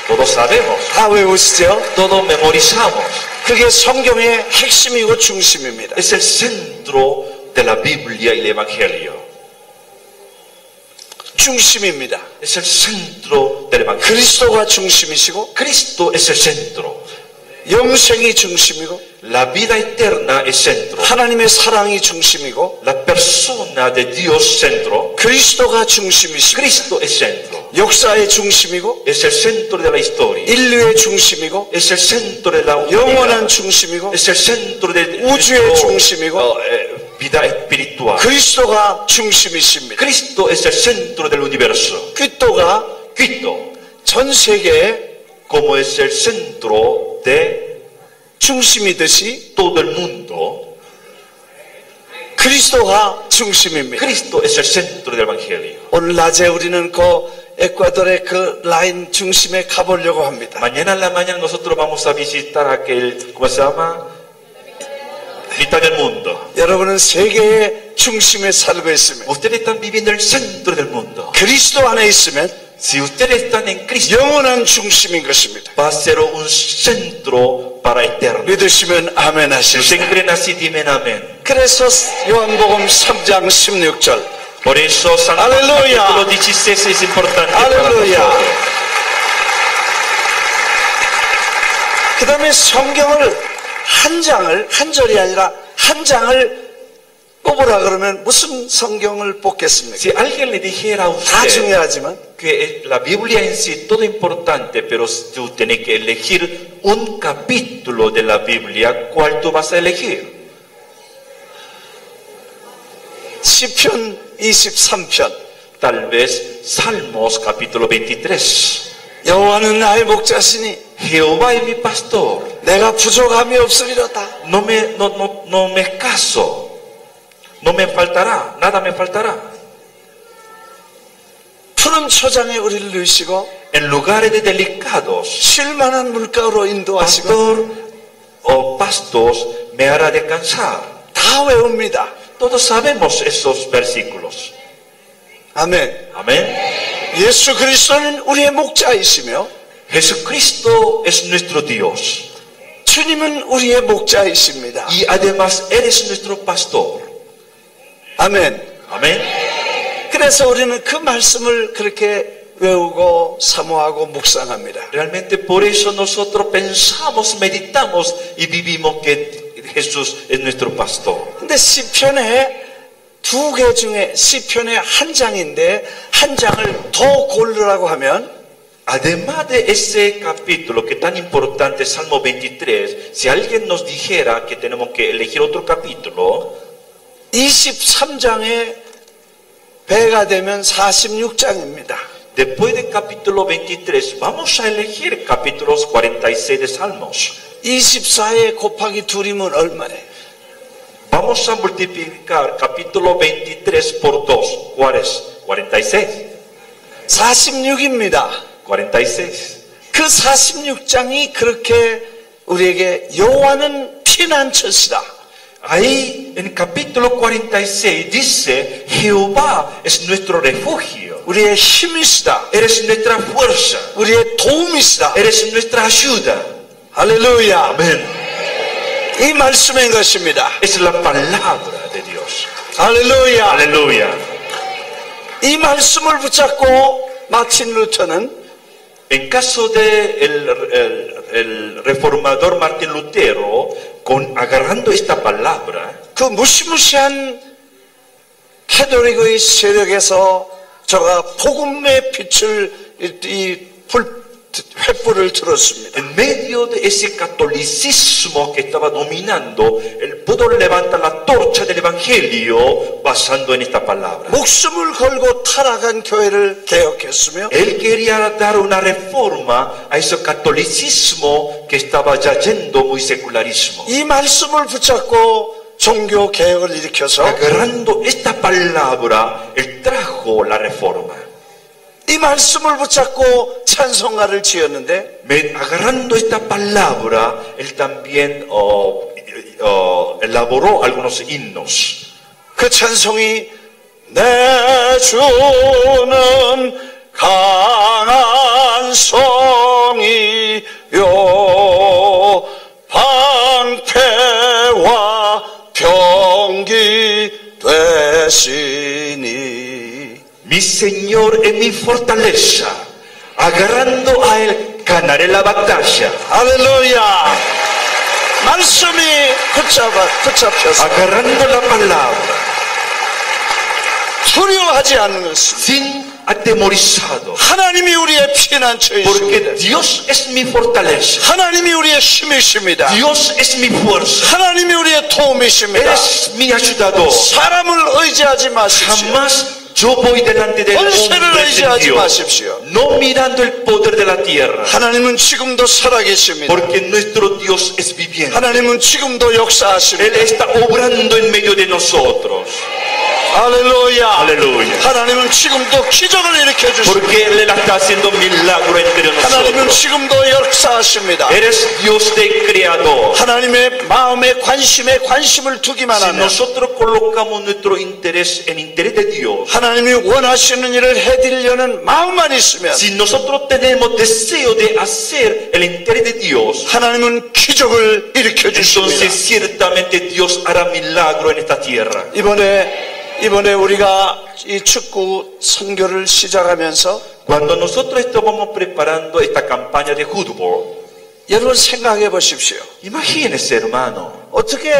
Todos sabemos. 다 외우시죠? Todos memorizamos. 그게 성경의 핵심이고 중심입니다. Es el centro de la Biblia y el Evangelio. 중심입니다. Es el centro del Evangelio. 그리스도가 중심이시고 Cristo es el centro. 영생이 중심이고 La vida eterna es centro. 하나님의 사랑이 중심이고 La persona de Dios centro. 그리스도가 중심이시고 Cristo es centro. 역사의 중심이고 Es el centro de la historia. 인류의 중심이고 Es el centro de la 영원한 humanidad. 중심이고 Es el centro de 우주의 중심이고 vida espiritual. 그리스도가 중심이십니다. Cristo es el centro del universo. 그리스도가 Cristo, 전 세계의 como es el centro de 중심이듯이 todo el mundo, 그리스도가 중심입니다. Cristo es el centro del Evangelio. 오늘 낮에 우리는 그 에콰도르의 그 라인 중심에 가보려고 합니다. Mañana en la mañana nosotros vamos a visitar aquel, ¿cómo se llama? Mitad del mundo. 여러분은 세계의 중심에 살고 있습니다. Ustedes están viviendo en el centro del mundo. 그리스도 안에 있으면 Si ustedes están en Cristo, 영원한 중심인 것입니다. va a ser un centro para eterno. 믿으시면 아멘 Si 하십시오. ustedes creen así, dimen amén. 그래서 요한복음 3장 16절 Por eso San Juan Aleluya. capítulo 16 es importante para Aleluya. nosotros. 그 다음에 성경을 한 절이 아니라 한 장을 뽑으라 그러면 무슨 성경을 뽑겠습니까? Si alguien le dijera a 다 usted 중요하지만 que la Biblia en sí todo importante, pero tú tienes que elegir un capítulo de la Biblia, ¿cuál tú vas a elegir? 시편 23편 Tal vez Salmos capítulo 23. 여호와는 나의 목자시니 Jehová es mi pastor, 내가 부족함이 없으리로다. no me escaso, no me faltará, nada me faltará. 푸른 초장에 우리를 누이시고 En lugares de delicados, 쉴만한 물가로 인도하시고 pastor o pastos me hará descansar. 다 외웁니다. Todos sabemos esos versículos. 아멘. Amén. 예수 그리스도는 우리의 목자이시며 Jesucristo es nuestro Dios 주님은 우리의 목자이십니다. y además eres nuestro pastor. 아멘. Amén. 그래서 우리는 그 말씀을 그렇게 외우고 사모하고 묵상합니다. Realmente por eso nosotros pensamos, meditamos y vivimos que Jesús es nuestro pastor. 근데 시편에 두 개 중에 시편의 한 장인데 한 장을 더 고르라고 하면 Además de ese capítulo que tan importante, Salmo 23, si alguien nos dijera que tenemos que elegir otro capítulo, 23장에 배가 되면 46장입니다. después del capítulo 23 vamos a elegir capítulos 46 de Salmos. 24에 곱하기 2이면 얼마래? Vamos a multiplicar capítulo 23 por 2. ¿Cuál es? 46. 46입니다. 46. 그 46장이 그렇게 우리에게 여호와는 피난처시다. Ahí en capítulo 46 dice, Jehová es nuestro refugio. 우리의 힘이시다. Eres nuestra fuerza. 우리의 도움이시다. Eres nuestra ayuda. 할렐루야. Amén. 이 말씀인 것입니다. Es la palabra de Dios. 할렐루야. Aleluya. 이 말씀을 붙잡고 마틴 루터는 En caso de el reformador Martín Lutero, agarrando esta palabra, 그 mu시무시한 캐톨릭의 세력에서 저가 복음의 빛을 횃불을 들었습니다. en medio de ese catolicismo que estaba dominando, él pudo levantar la torcha del evangelio basando en esta palabra. 목숨을 걸고 타락한 교회를 개혁했으며 Él quería dar una reforma a ese catolicismo que estaba ya yendo muy secularismo. 이 말씀을 붙잡고 종교 개혁을 일으켜서 Agarrando esta palabra, él trajo la reforma. 이 말씀을 붙잡고 찬송가를 지었는데 Agarrando esta palabra, él también elaboró algunos himnos. 그 찬송이 내 주는 강한 성이요 방패와 병기 되시니 Mi Señor es mi fortaleza. Agarrando a él, ganaré la batalla. 할렐루야. 말씀이 붙잡혀서 Agarrando la palabra, 두려워하지 않는 것입니다. sin atemorizado. 하나님이 우리의 피난처이십니다. Porque Dios es mi fortaleza. 하나님이 우리의 힘이십니다. Dios es mi fuerza. 하나님이 우리의 도움이십니다. Eres mi ayudador. 사람을 의지하지 마십시오. Jamás yo voy delante del 권세를 hombre de 의지하지 Dios, 마십시오. no mirando el poder de la tierra. 하나님은 지금도 살아계십니다. Porque nuestro Dios es viviente. 하나님은 지금도 Él 역사하십니다. está obrando en medio de nosotros. 할렐루야. Aleluya. 하나님은 지금도 기적을 일으켜 주십니다. Porque Él está haciendo milagro entre 하나님은 nosotros. 지금도 역사하십니다. Eres Dios de creador. 하나님의 마음에 관심을 두기만 Si 하면 nosotros colocamos nuestro interés en interés de Dios, 하나님이 원하시는 일을 해드리려는 마음만 있으면 si nosotros tenemos deseo de hacer el interés de Dios, 하나님은 기적을 일으켜 주십니다. entonces ciertamente Dios hará milagro en esta tierra. 이번에 우리가 이 축구 선교를 시작하면서 Cuando nosotros estábamos preparando esta campaña de fútbol, 여러분 생각해 보십시오. imagínense, hermano, 어떻게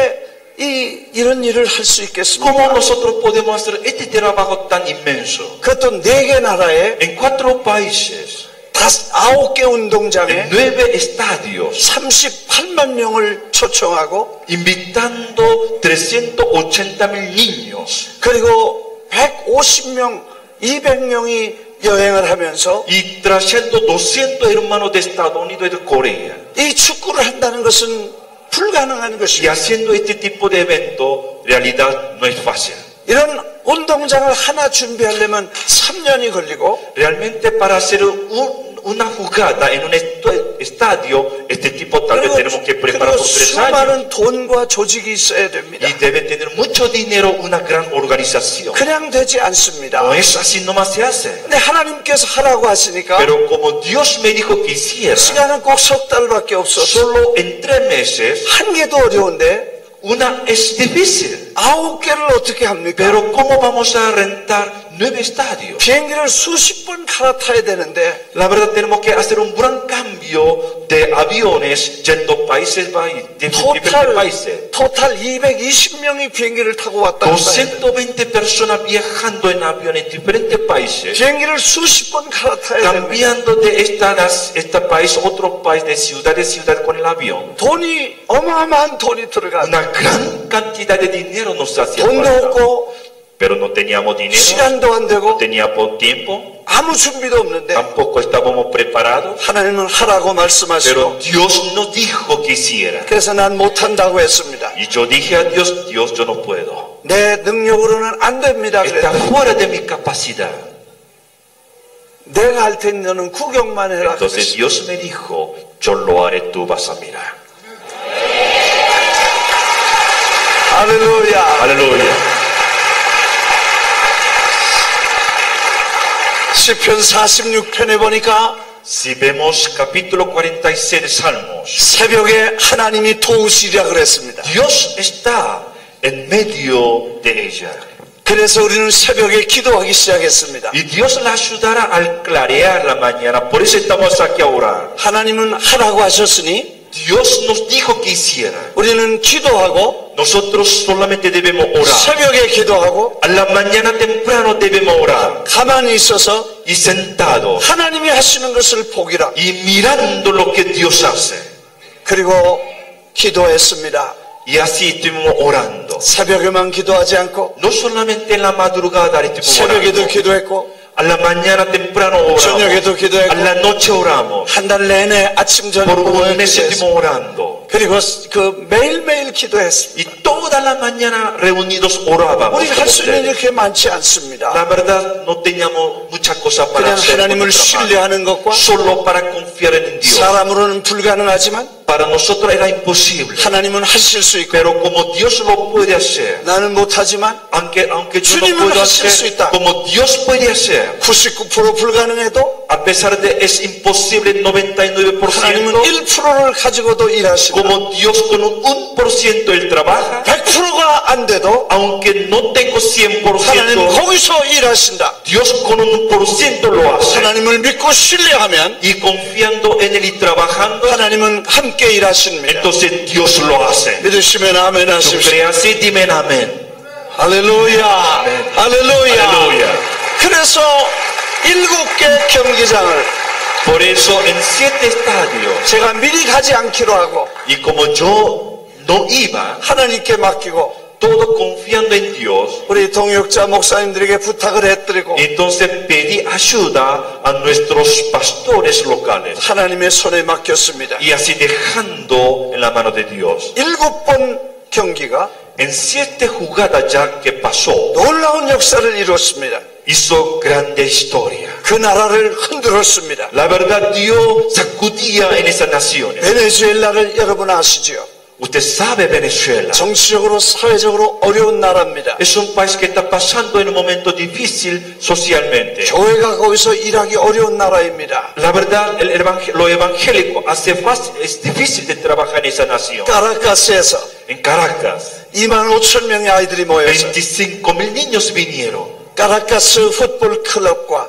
이런 일을 할 수 있겠습니까? ¿cómo nosotros podemos hacer este trabajo tan inmenso? 그것도 4개 나라에 En 4 países, 9개 운동장에 en 9 estadios, 38만 명을 초청하고 invitando 380,000 niños 그리고 150명, 200명이 여행을 하면서 y trayendo 200 hermanos de Estados Unidos y de Corea. 이 축구를 한다는 것은 불가능한 Y 것입니다. haciendo este tipo de evento, realidad no es fácil. 이런 운동장을 하나 준비하려면 3년이 걸리고 Realmente para hacer una jugada en un estadio, este tipo tal vez tenemos que preparar por 3 años. 수많은 돈과 조직이 있어야 됩니다. Y debe tener mucho dinero, una gran organización. 그냥 되지 않습니다. No es así nomás se hace. 근데 하나님께서 하라고 하시니까 Pero como Dios me dijo que hiciera, 시간은 꼭 3달밖에 없어서 solo en 3 meses, 한 개도 어려운데 una es difícil. 9개를 어떻게 합니까? Pero ¿cómo vamos a rentar 9 estadios? 비행기를 수십 번 갈아타야 되는데 La verdad tenemos que hacer un gran cambio de aviones yendo países, diferentes países. 토탈 220명이 비행기를 타고 왔다 갔다 해요. 220 personas viajando en avión en diferentes países, 비행기를 수십 번 갈아타야 됩니다. cambiando de este país a otro país, de ciudad a ciudad con el avión. 돈이 어마어마한 돈이 들어가요. Una gran cantidad de dinero nos hacía 돈도 falta. 없고 Pero no teníamos dinero, 시간도 안 no 되고 teníamos tiempo, 아무 준비도 없는데 tampoco estábamos preparados. 하나님은 하라고 말씀하시고 Pero Dios nos dijo que hiciera. 그래서 난 못한다고 했습니다. Y yo dije a Dios, Dios, yo no puedo. 내 능력으로는 안 됩니다. Está 그랬더니 fuera de mi capacidad. 내가 할 테니 너는 구경만 해라. Entonces 그랬어요. Dios me dijo, yo lo haré, tú vas a mirar. 할렐루야. Aleluya. 시편 46편에 보니까 Si vemos capítulo 46 de Salmos, 새벽에 하나님이 도우시리라 그랬습니다. Dios está en medio de ella. 그래서 우리는 새벽에 기도하기 시작했습니다. Y Dios la ayudará al clarear la mañana. Por eso estamos aquí a orar. 하나님은 하라고 하셨으니 Dios nos dijo que hiciera. 우리는 기도하고 Nosotros solamente debemos orar. 새벽에 기도하고 A la mañana temprano debemos orar. 가만히 있어서 Y sentados. 하나님이 하시는 것을 보기라. Y mirando lo que Dios hace. 그리고 기도했습니다. Y así estuvimos orando. 새벽에만 기도하지 않고 No solamente en la madrugada estuvimos 새벽에도 orando. 기도했고 A la mañana temprano oramos. 저녁에도 기도했고 A la noche oramos. 한 달 내내 아침 저녁 Por un mes 기도했습니다. estuvimos orando. 그리고 그 매일매일 기도했습니다. Y toda la mañana reunidos orábamos. 우리가 할 수 있는 이렇게 많지 않습니다. La verdad no teníamos muchas cosas para 그냥 hacer. 하나님을 con nuestra mano. 신뢰하는 것과 Solo para confiar en Dios. 사람으로는 불가능하지만 Para nosotros era imposible. 하나님은 하실 수 있고 Pero como Dios lo puede hacer, 나는 못하지만 aunque yo no 주님은 puedo 하실 수 hacer, 있다. como Dios puede hacer, 99% 불가능해도 a pesar de es imposible el 99%, 하나님은 1%를 가지고도 일하신다. como Dios con un 1% Él trabaja, 100%가 안 돼도 aunque no tengo 하나님은 100%, 거기서 일하신다. Dios con un 1% lo hace. 하나님을 믿고 신뢰하면 Y confiando en Él y trabajando, 하나님은 함께 일하십니다. entonces Dios lo hace. 믿으시면 아멘 ¿Tú 하십시오. crees así? Dime amén. 할렐루야. 할렐루야. Aleluya. 그래서 7개 경기장을 Por eso en 7 estadios, 제가 미리 가지 않기로 하고 y como yo no iba, 하나님께 맡기고 todo confiando en Dios, 우리 동역자 목사님들에게 부탁을 해드리고 entonces pedí ayuda a nuestros pastores locales. 하나님의 손에 맡겼습니다. Y así dejando en la mano de Dios. 7번 경기가 En 7 jugadas ya que pasó, 놀라운 역사를 이뤘습니다. hizo grande historia. 그 나라를 흔들었습니다. La verdad, Dios sacudía en esas naciones. 베네수엘라를 여러분 아시죠? Usted sabe Venezuela. 정치적으로 사회적으로 어려운 나라입니다. Es un país que está pasando en un momento difícil socialmente. 교회가 거기서 일하기 어려운 나라입니다. La verdad, lo evangélico es difícil de trabajar en esa nación. 카라카스에서 En Caracas, 25,000명의 아이들이 모여서 25,000 niños vinieron. 카라카스 풋볼 클럽과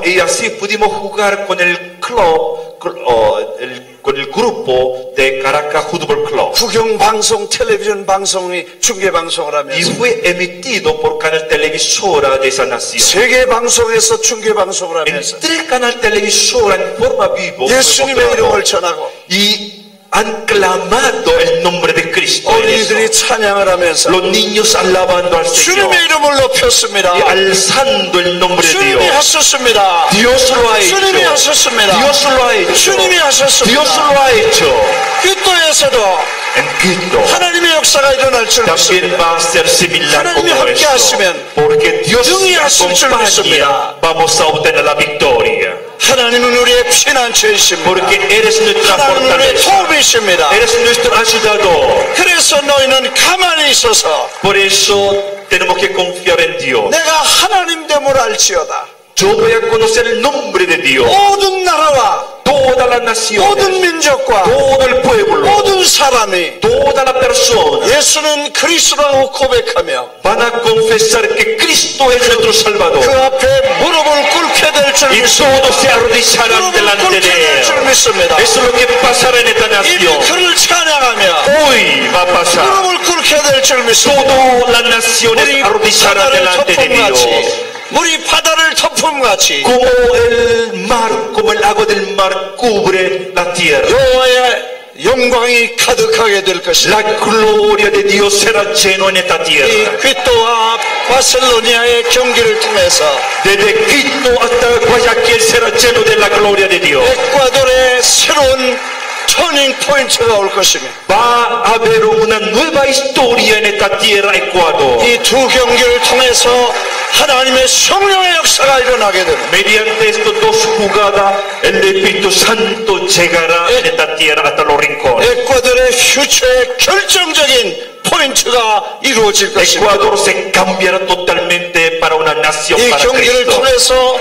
Y así pudimos jugar con el club, con el grupo de Caracas Fútbol Club. 국영방송 텔레비전 방송이 중계방송을 Y 하면서 fue emitido por canal televisora de esa nación. 세계 방송에서 중계방송을 En 하면서 3 canal televisora en forma vivo. 예수님의 이름을 전하고 Y han clamado el nombre de Cristo. En eso. 어린이들이 찬양을 하면서 Los niños alabando al Señor 주님의 이름을 높였습니다. y alzando el nombre de 주님이 Dios. 하셨습니다. Dios lo ha hecho. 주님이 하셨습니다. Dios lo ha hecho. 주님이 Dios 하셨습니다. lo ha hecho. 귓도에서도 En Quito 하나님의 역사가 일어날 줄 también 믿습니다. va a ser similar 하나님이 como 함께 esto. 하시면 Porque Dios 능히 하실 줄 acompaña, 믿습니다. vamos a obtener la victoria. 하나님은 우리의 피난처이십니다. Porque eres nuestra 하나님은 우리의 fortaleza. 도움이십니다. Eres nuestro ayudador. 그래서 너희는 가만히 있어서 Por eso tenemos que confiar en Dios. 내가 하나님 됨을 알지어다. Yo voy a conocer el nombre de Dios. 모든 나라와 Todas las naciones, 모든 민족과 todo el pueblo, 모든 사람이 toda la persona 예수는 그리스도라고 고백하며 van a confesar que Cristo es nuestro 그 Salvador. 앞에 무릎을 꿇게 될 줄 Y 믿습니다. todos se arrodillarán delante 꿇게 de 될 줄 Él. 믿습니다. Eso es lo que pasará en esta 이미 nación. 그를 찬양하며 Hoy va a pasar. 무릎을 꿇게 될 줄 믿습니다. Todas las naciones 물이 arrodillarán 바다를 delante de Dios. 덮음같이 물이 바다를 덮음같이 Como el mar, como el agua del mar cubre la tierra. 여호와의 영광이 가득하게 될 것이다. La gloria de Dios será lleno en esta 이 tierra. 퀴토와 바셀로니아의 경기를 통해서 Desde Quito hasta Guayaquil será lleno de la gloria de Dios. 에콰도르의 새로운 터닝 포인트가 올 것이며 Va a haber una nueva historia en esta tierra, Ecuador. 이 두 경기를 통해서 하나님의 성령의 역사가 일어나게 됩니다. Mediante estas 2 jugadas, el Espíritu Santo llegará en esta tierra hasta los rincones. 에콰도르의 퓨처의 결정적인 포인트가 이루어질 것입니다. Ecuador se cambiará totalmente para una nación 이 para 경기를 Cristo. 통해서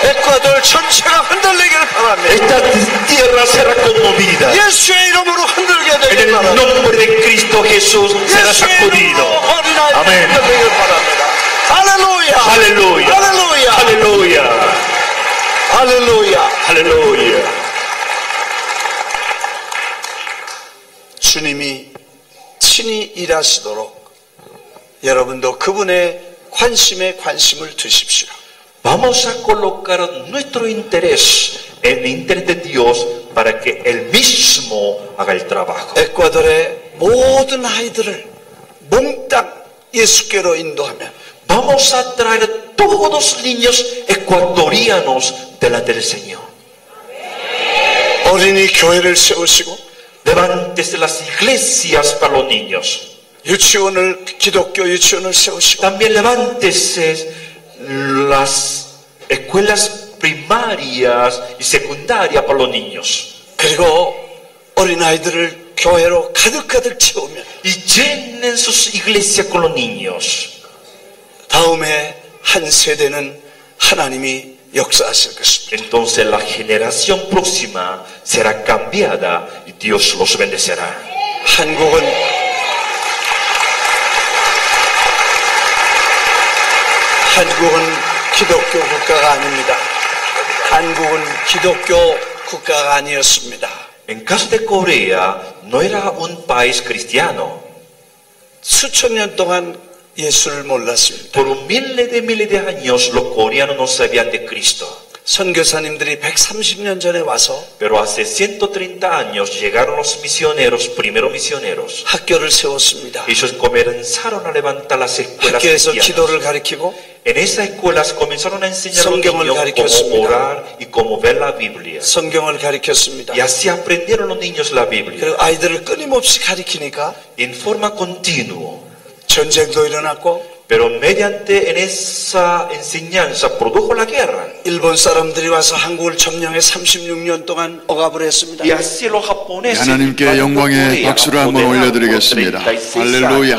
에콰도르 전체가 흔들리길 바랍니다. Esta tierra será conmovida. 예수의 이름으로 흔들게 En 되길 el 바랍니다. nombre de Cristo Jesús será 예수의 sacudido. 이름으로 어린아이 아멘. 흔들리길 바랍니다. 할렐루야. Aleluya. 할렐루야. Aleluya. 할렐루야. Aleluya. 주님이 친히 일하시도록 여러분도 그분의 관심에 관심을 두십시오. Vamos a colocar nuestro interés en el interés de Dios para que Él mismo haga el trabajo. 에콰도르의 모든 아이들을 몽땅 예수께로 인도하면 Vamos a traer todos los niños ecuatorianos delante del Señor. 어린이 교회를 세우시고 Levántese las iglesias para los niños. 유치원을 기독교 유치원을 세우시고 También levántese las escuelas primarias y secundarias para los niños. 그리고 어린아이들을 교회로 가득가득 채우면 Y llenen sus iglesias con los niños. 다음에 한 세대는 하나님이 역사하실 것입니다. Entonces la generación próxima será cambiada y Dios los bendecirá. 한국은 기독교 국가가 아닙니다. 한국은 기독교 국가가 아니었습니다. En caso de Corea, no era un país cristiano. 수천 년 동안 예수를 몰랐습니다. Por miles de años los coreanos no sabían de Cristo. 선교사님들이 130년 전에 와서 Pero hace 130 años llegaron los misioneros, primeros misioneros. 학교를 세웠습니다. Ellos comenzaron a levantar las escuelas 학교에서 cristianas. 기도를 가르치고 En esas escuelas comenzaron a enseñar a los 성경을 niños cómo 가르쳤습니다. orar y cómo ver la Biblia. 성경을 가르쳤습니다. Y así aprendieron los niños la Biblia. 그리고 아이들을 끊임없이 가르치니까 En forma continua. 전쟁도 일어났고 Pero mediante en esa enseñanza produjo la guerra. 일본 사람들이 와서 한국을 점령해 36년 동안 억압을 했습니다. Y así los japoneses 하나님께 영광의 박수를 한번 올려드리겠습니다. 할렐루야.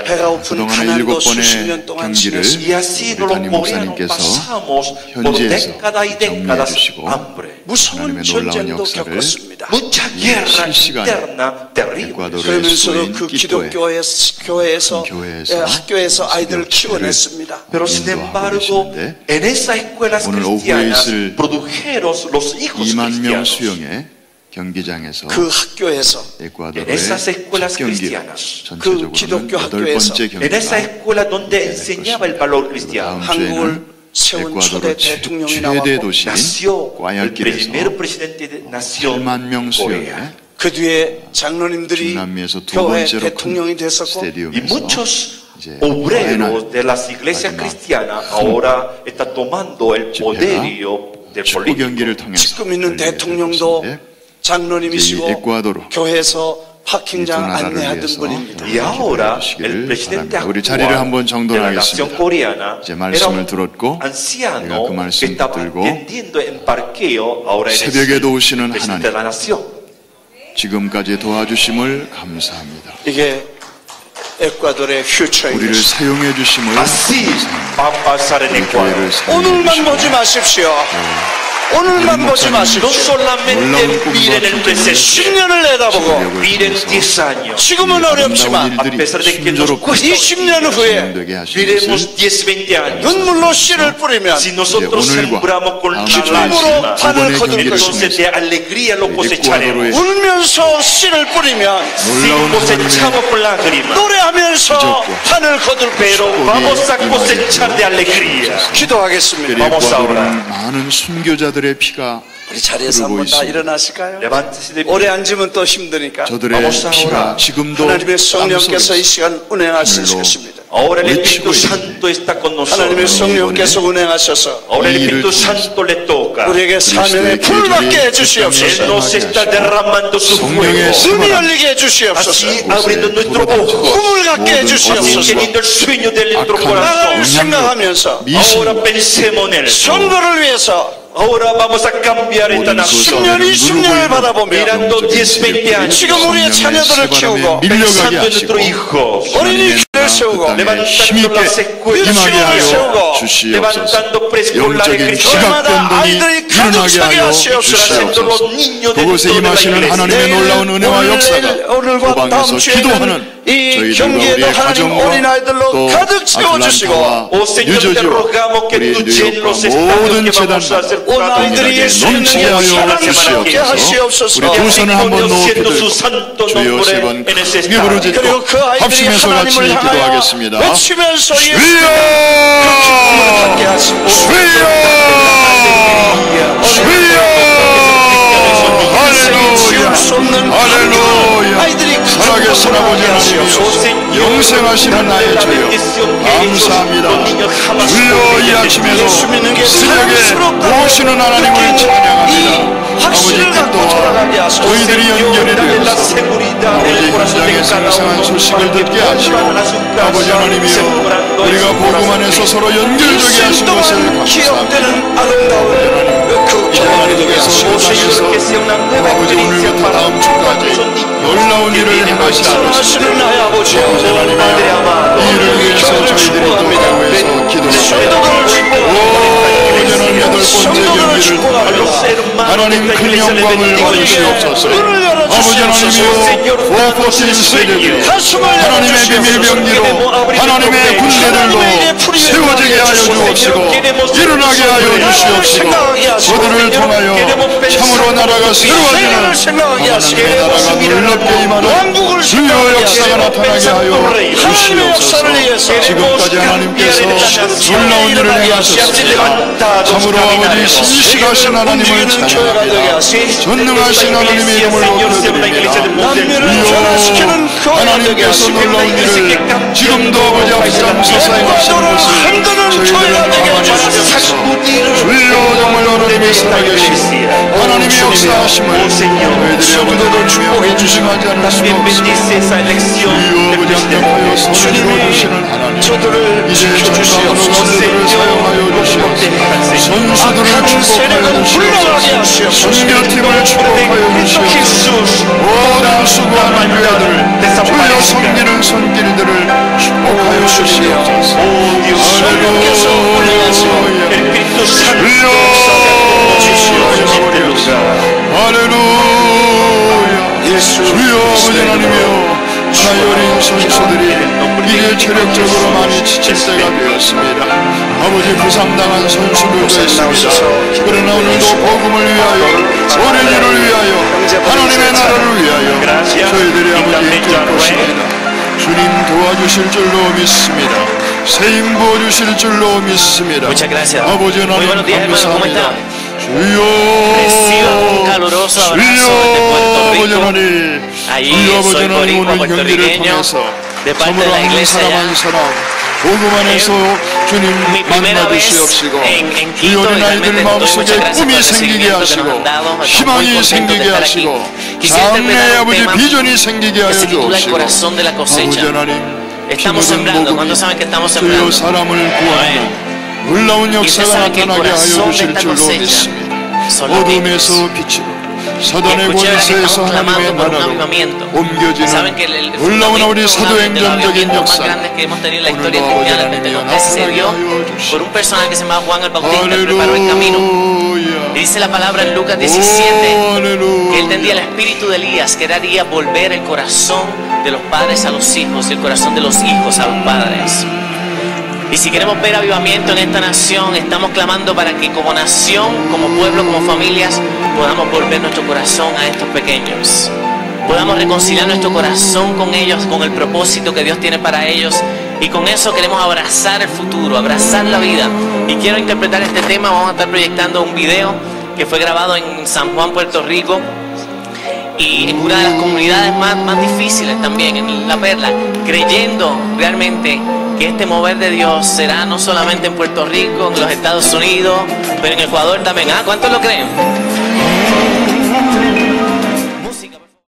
배가 고픈 그동안의 가난도 7번의 수십 년 동안 경기를 지냈습니다. Y así 우리 los 담임 coreanos 목사님께서 pasamos por 현지에서 décadas y 정리해 décadas 주시고 hambre. 무서운 하나님의 놀라운 전쟁도 역사를 겪었습니다. Mucha guerra 실시간에 interna terrible. 에콰도르의 그러면서도 수도인 그 끼토에 교회에서 교회에서 학교에서 아이들을 기독교를 키워냈습니다. Pero sin embargo, en esas escuelas 오늘 오후에 cristianas 있을 produjeron los hijos 2만 명 cristianos. 수용의 경기장에서 그 학교에서 에콰도르의 En esas escuelas 경기 cristianas, 전체적으로는 기독교 8번째 학교에서, En esa 경기가 escuela donde enseñaba el valor cristiano, 다음 한국을 주에는 세운 초대 에콰도르 대통령이 최대 나왔고 도시인 nació el 과얄길에서 primer presidente de nación 8만 명 수용의 Corea. 그 뒤에 장로님들이 중남미에서 두 교회 번째로 대통령이 큰 됐었고 Y 스테디움에서 muchos 이제 obreros de las iglesias 마지막 cristianas ahora están tomando el poderío de 축구 político. 경기를 통해서 지금 있는 열리게 될 대통령도 것인데 장로님이시고 이제 이 에콰도르 교회에서 이 두 파킹장 나라를 안내하던 위해서 분입니다. Y ahora 주시기를 el presidente 바랍니다. 우리 actual 자리를 한번 de la nación 정돈하겠습니다. coreana 이제 era 말씀을 un 들었고 anciano 우리가 그 que 말씀 estaba 들고 atendiendo en parqueo, ahora es el 새벽에도 오시는 presidente de 하나님 la nación. 지금까지 도와주심을 감사합니다. 이게 에콰도르의 우리를 퓨처입니다. 사용해 주심을 Así va a pasar en 우리 Ecuador. 교회를 사용해 오늘만 보지 주시고 마십시오. 오늘만 보지 No 마십시오. solamente miren el presente, 10년을 내다보고 miren 10 años. 지금은 어렵지만 A pesar de que nos 순조롭게 cuesta 20년 후에 진행되게 하시는 Miremos 것을 10, 20 años. 눈물로 씨를 뿌리면 Si nosotros 이제 오늘과 sembramos con 다음 lágrimas, 주에 판을 이번의 거둘 경기를 entonces de alegría lo cosecharemos. 에콰도르의 울면서 씨를 뿌리면 Si 놀라운 cosechamos con lágrimas, 노래하면서 판을 거둘 pero 것이고 vamos a cosechar de alegría. 기도하겠습니다. Vamos a orar. 에콰도르는 많은 순교자들의 피가 우리 자리에서 흐르고 한번 다 있습니다. 일어나실까요? Levántese de pie. 오래 앉으면 또 힘드니까 저들의 Vamos a 피가 orar. 지금도 하나님의 성령께서 이 땅속에서 시간 운행하실 하늘로 것입니다. Ahora el 외치고 Espíritu 있는 Santo está con 하나님의 nosotros. 성령께서 운행하셔서 Ahora el 이 일을 Espíritu 통해서 Santo le toca. 우리에게 사명의 불 받게 Él 해주시옵소서. nos está derramando su 성령의 fuego. 눈이 열리게 해주시옵소서. Así abriendo nuestro ojo. 꿈을 갖게 Así 해주시옵소서. teniendo el sueño de nuestro 악한 나를 corazón. 생각하면서 Ahora pensemos en él. 선거를 위해서 Ahora vamos a cambiar esta nación. 10년, 20년을 바라보며 Mirando 10, 20 años. 지금 우리의 자녀들을 키우고 Pensando en nuestros hijos. 어린이 교회를 세우고 Levantando las escuelas. 힘하게 하여 세우고 주시옵소서. Levantando preescolares 영적인 cristianos. 시각변동이 아이들이 가득 일어나게 차게 하여 하시옵소서. Haciendo los 주시옵소서. niños 그곳에 dentro de la 임하시는 iglesia. 하나님의 놀라운 은혜와 역사가 오늘과 그 방에서 다음 기도하는 주에는 이 저희들과 경기에도 우리의 하나님 가정과 어린아이들로 또 가득 채워주시고 아틀란타와 Oh Señor, te 뉴저지와 rogamos que 우리 tú llenes 뉴욕과 los estadios 모든 que vamos a hacer 재단마다 온 아이들이 동일하게 예수의 넘치게 능력을 하여 사랑스럽게 하시옵소서. 주시옵소서. 우리 두 손을 한번 높이 Siendo su 들고 santo 주여 nombre 세 번 en ese 크게 estado. 부르짖고 그리고 그 아이들이 합심해서 같이 하나님을 향하여 기도하겠습니다. 외치면서 예수의 주여 갖게 하시고 주여 지울 수 없는 할렐루야 아이들이 살아계신 아버지 하나님 영생하시는 나의 주여 감사합니다. 주여 이 아침에도 새벽에 오시는 하나님을 찬양합니다. 아버지께 또 저희들이 연결이 되어서 아버지 현장에서 이상한 소식을 듣게 하시고 아버지 하나님이여 우리가 복음 안에서 서로 연결되게 하신 것을 감사합니다. 기억되는 아름다운 그 경험이 되게 하시옵소서. 아버지 오늘부터 다음 주까지 놀라운 일을 행하시옵소서. 하시는 나의 아버지 아버지 하나님이여 이 일을 위해서 저희들이 또 교회에서 기도합니다. 오전은 8번째 경기를 하나님 큰 영광을 받으시옵소서. 아버지 하나님이여 오포스인 세력이 하나님의 비밀병기로 하나님의 군대들로 세워지게 하여 주옵시고 나타나게 하여 주시옵시고 그들을 통하여 참으로 나라가 새로워지는 하나님의 나라가 놀랍게 임하는 주여 역사가 나타나게 하여 주시옵소서. 지금까지 하나님께서 놀라운 일을 행하셨습니다. 참으로 아버지 신실하신 하나님을 찬양합니다. 전능하신 하나님의 이름을 높여드립니다. 주여 하나님께서 놀라운 일을 지금도 아버지 앞장서서 행하시는 것을 저희들은 경험하게 주시옵소서. 주여 정말 하나님이 살아계시고 하나님의 역사하심을 저희들이 아버지를 축복해 주시지 않을 수가 없습니다. 주여 아버지 합력하여 손을 이루어주시는 하나님, 이제 전사하는 선수들을 사용하여 주시옵소서. 선수들을 축복하여 주시옵소서. 선교팀을 축복하여 주시옵소서. 모든 수고하는 교회들 주여 섬기는 손길들을 축복하여 주시옵소서. 할렐루야. 주여 아버지 하나님이여, 자녀린 선수들이 이제 체력적으로 많이 지칠 때가 되었습니다. 아버지 부상당한 선수들도 있습니다. 그러나 오늘도 복음을 위하여, 어린이를 위하여, 하나님의 나라를 위하여 저희들이 아버지 힘줄 것입니다. 주님 도와주실 줄로 믿습니다. 세임 부어주실 줄로 믿습니다. 아버지 하나님 감사합니다. 주여 아버지 하나님, 주여 아버지 하나님 오늘 경기를 통해서 참으로 한 사람 한 사람 복음 안에서 주님 만나주시옵시고 이 어린아이들 마음속에 꿈이 생기게 하시고 희망이 생기게 하시고 장래의 아버지 비전이 생기게 하여 주옵시고 아버지 하나님 피묻은 복음이 주여 사람을 구하는 놀라운 역사가 나타나게 하여 주실 줄로 믿습니다. 어둠에서 빛으로 사단의 권세에서 하나님의 나라로 옮겨지는 놀라운 우리 사도행전적인 역사 오늘도 아버지 하나님이 나타나게 하여 주시옵소서. Y dice la palabra en Lucas 17 que él tendría el espíritu de Elías, que haría volver el corazón de los padres a los hijos y el corazón de los hijos a los padres. Y si queremos ver avivamiento en esta nación, estamos clamando para que como nación, como pueblo, como familias, podamos volver nuestro corazón a estos pequeños. Podamos reconciliar nuestro corazón con ellos, con el propósito que Dios tiene para ellos. Y con eso queremos abrazar el futuro, abrazar la vida. Y quiero interpretar este tema. Vamos a estar proyectando un video que fue grabado en San Juan, Puerto Rico. Y en una de las comunidades más difíciles también, en La Perla, creyendo realmente que este mover de Dios será no solamente en Puerto Rico, en los Estados Unidos, pero en Ecuador también. ¿Cuántos lo creen?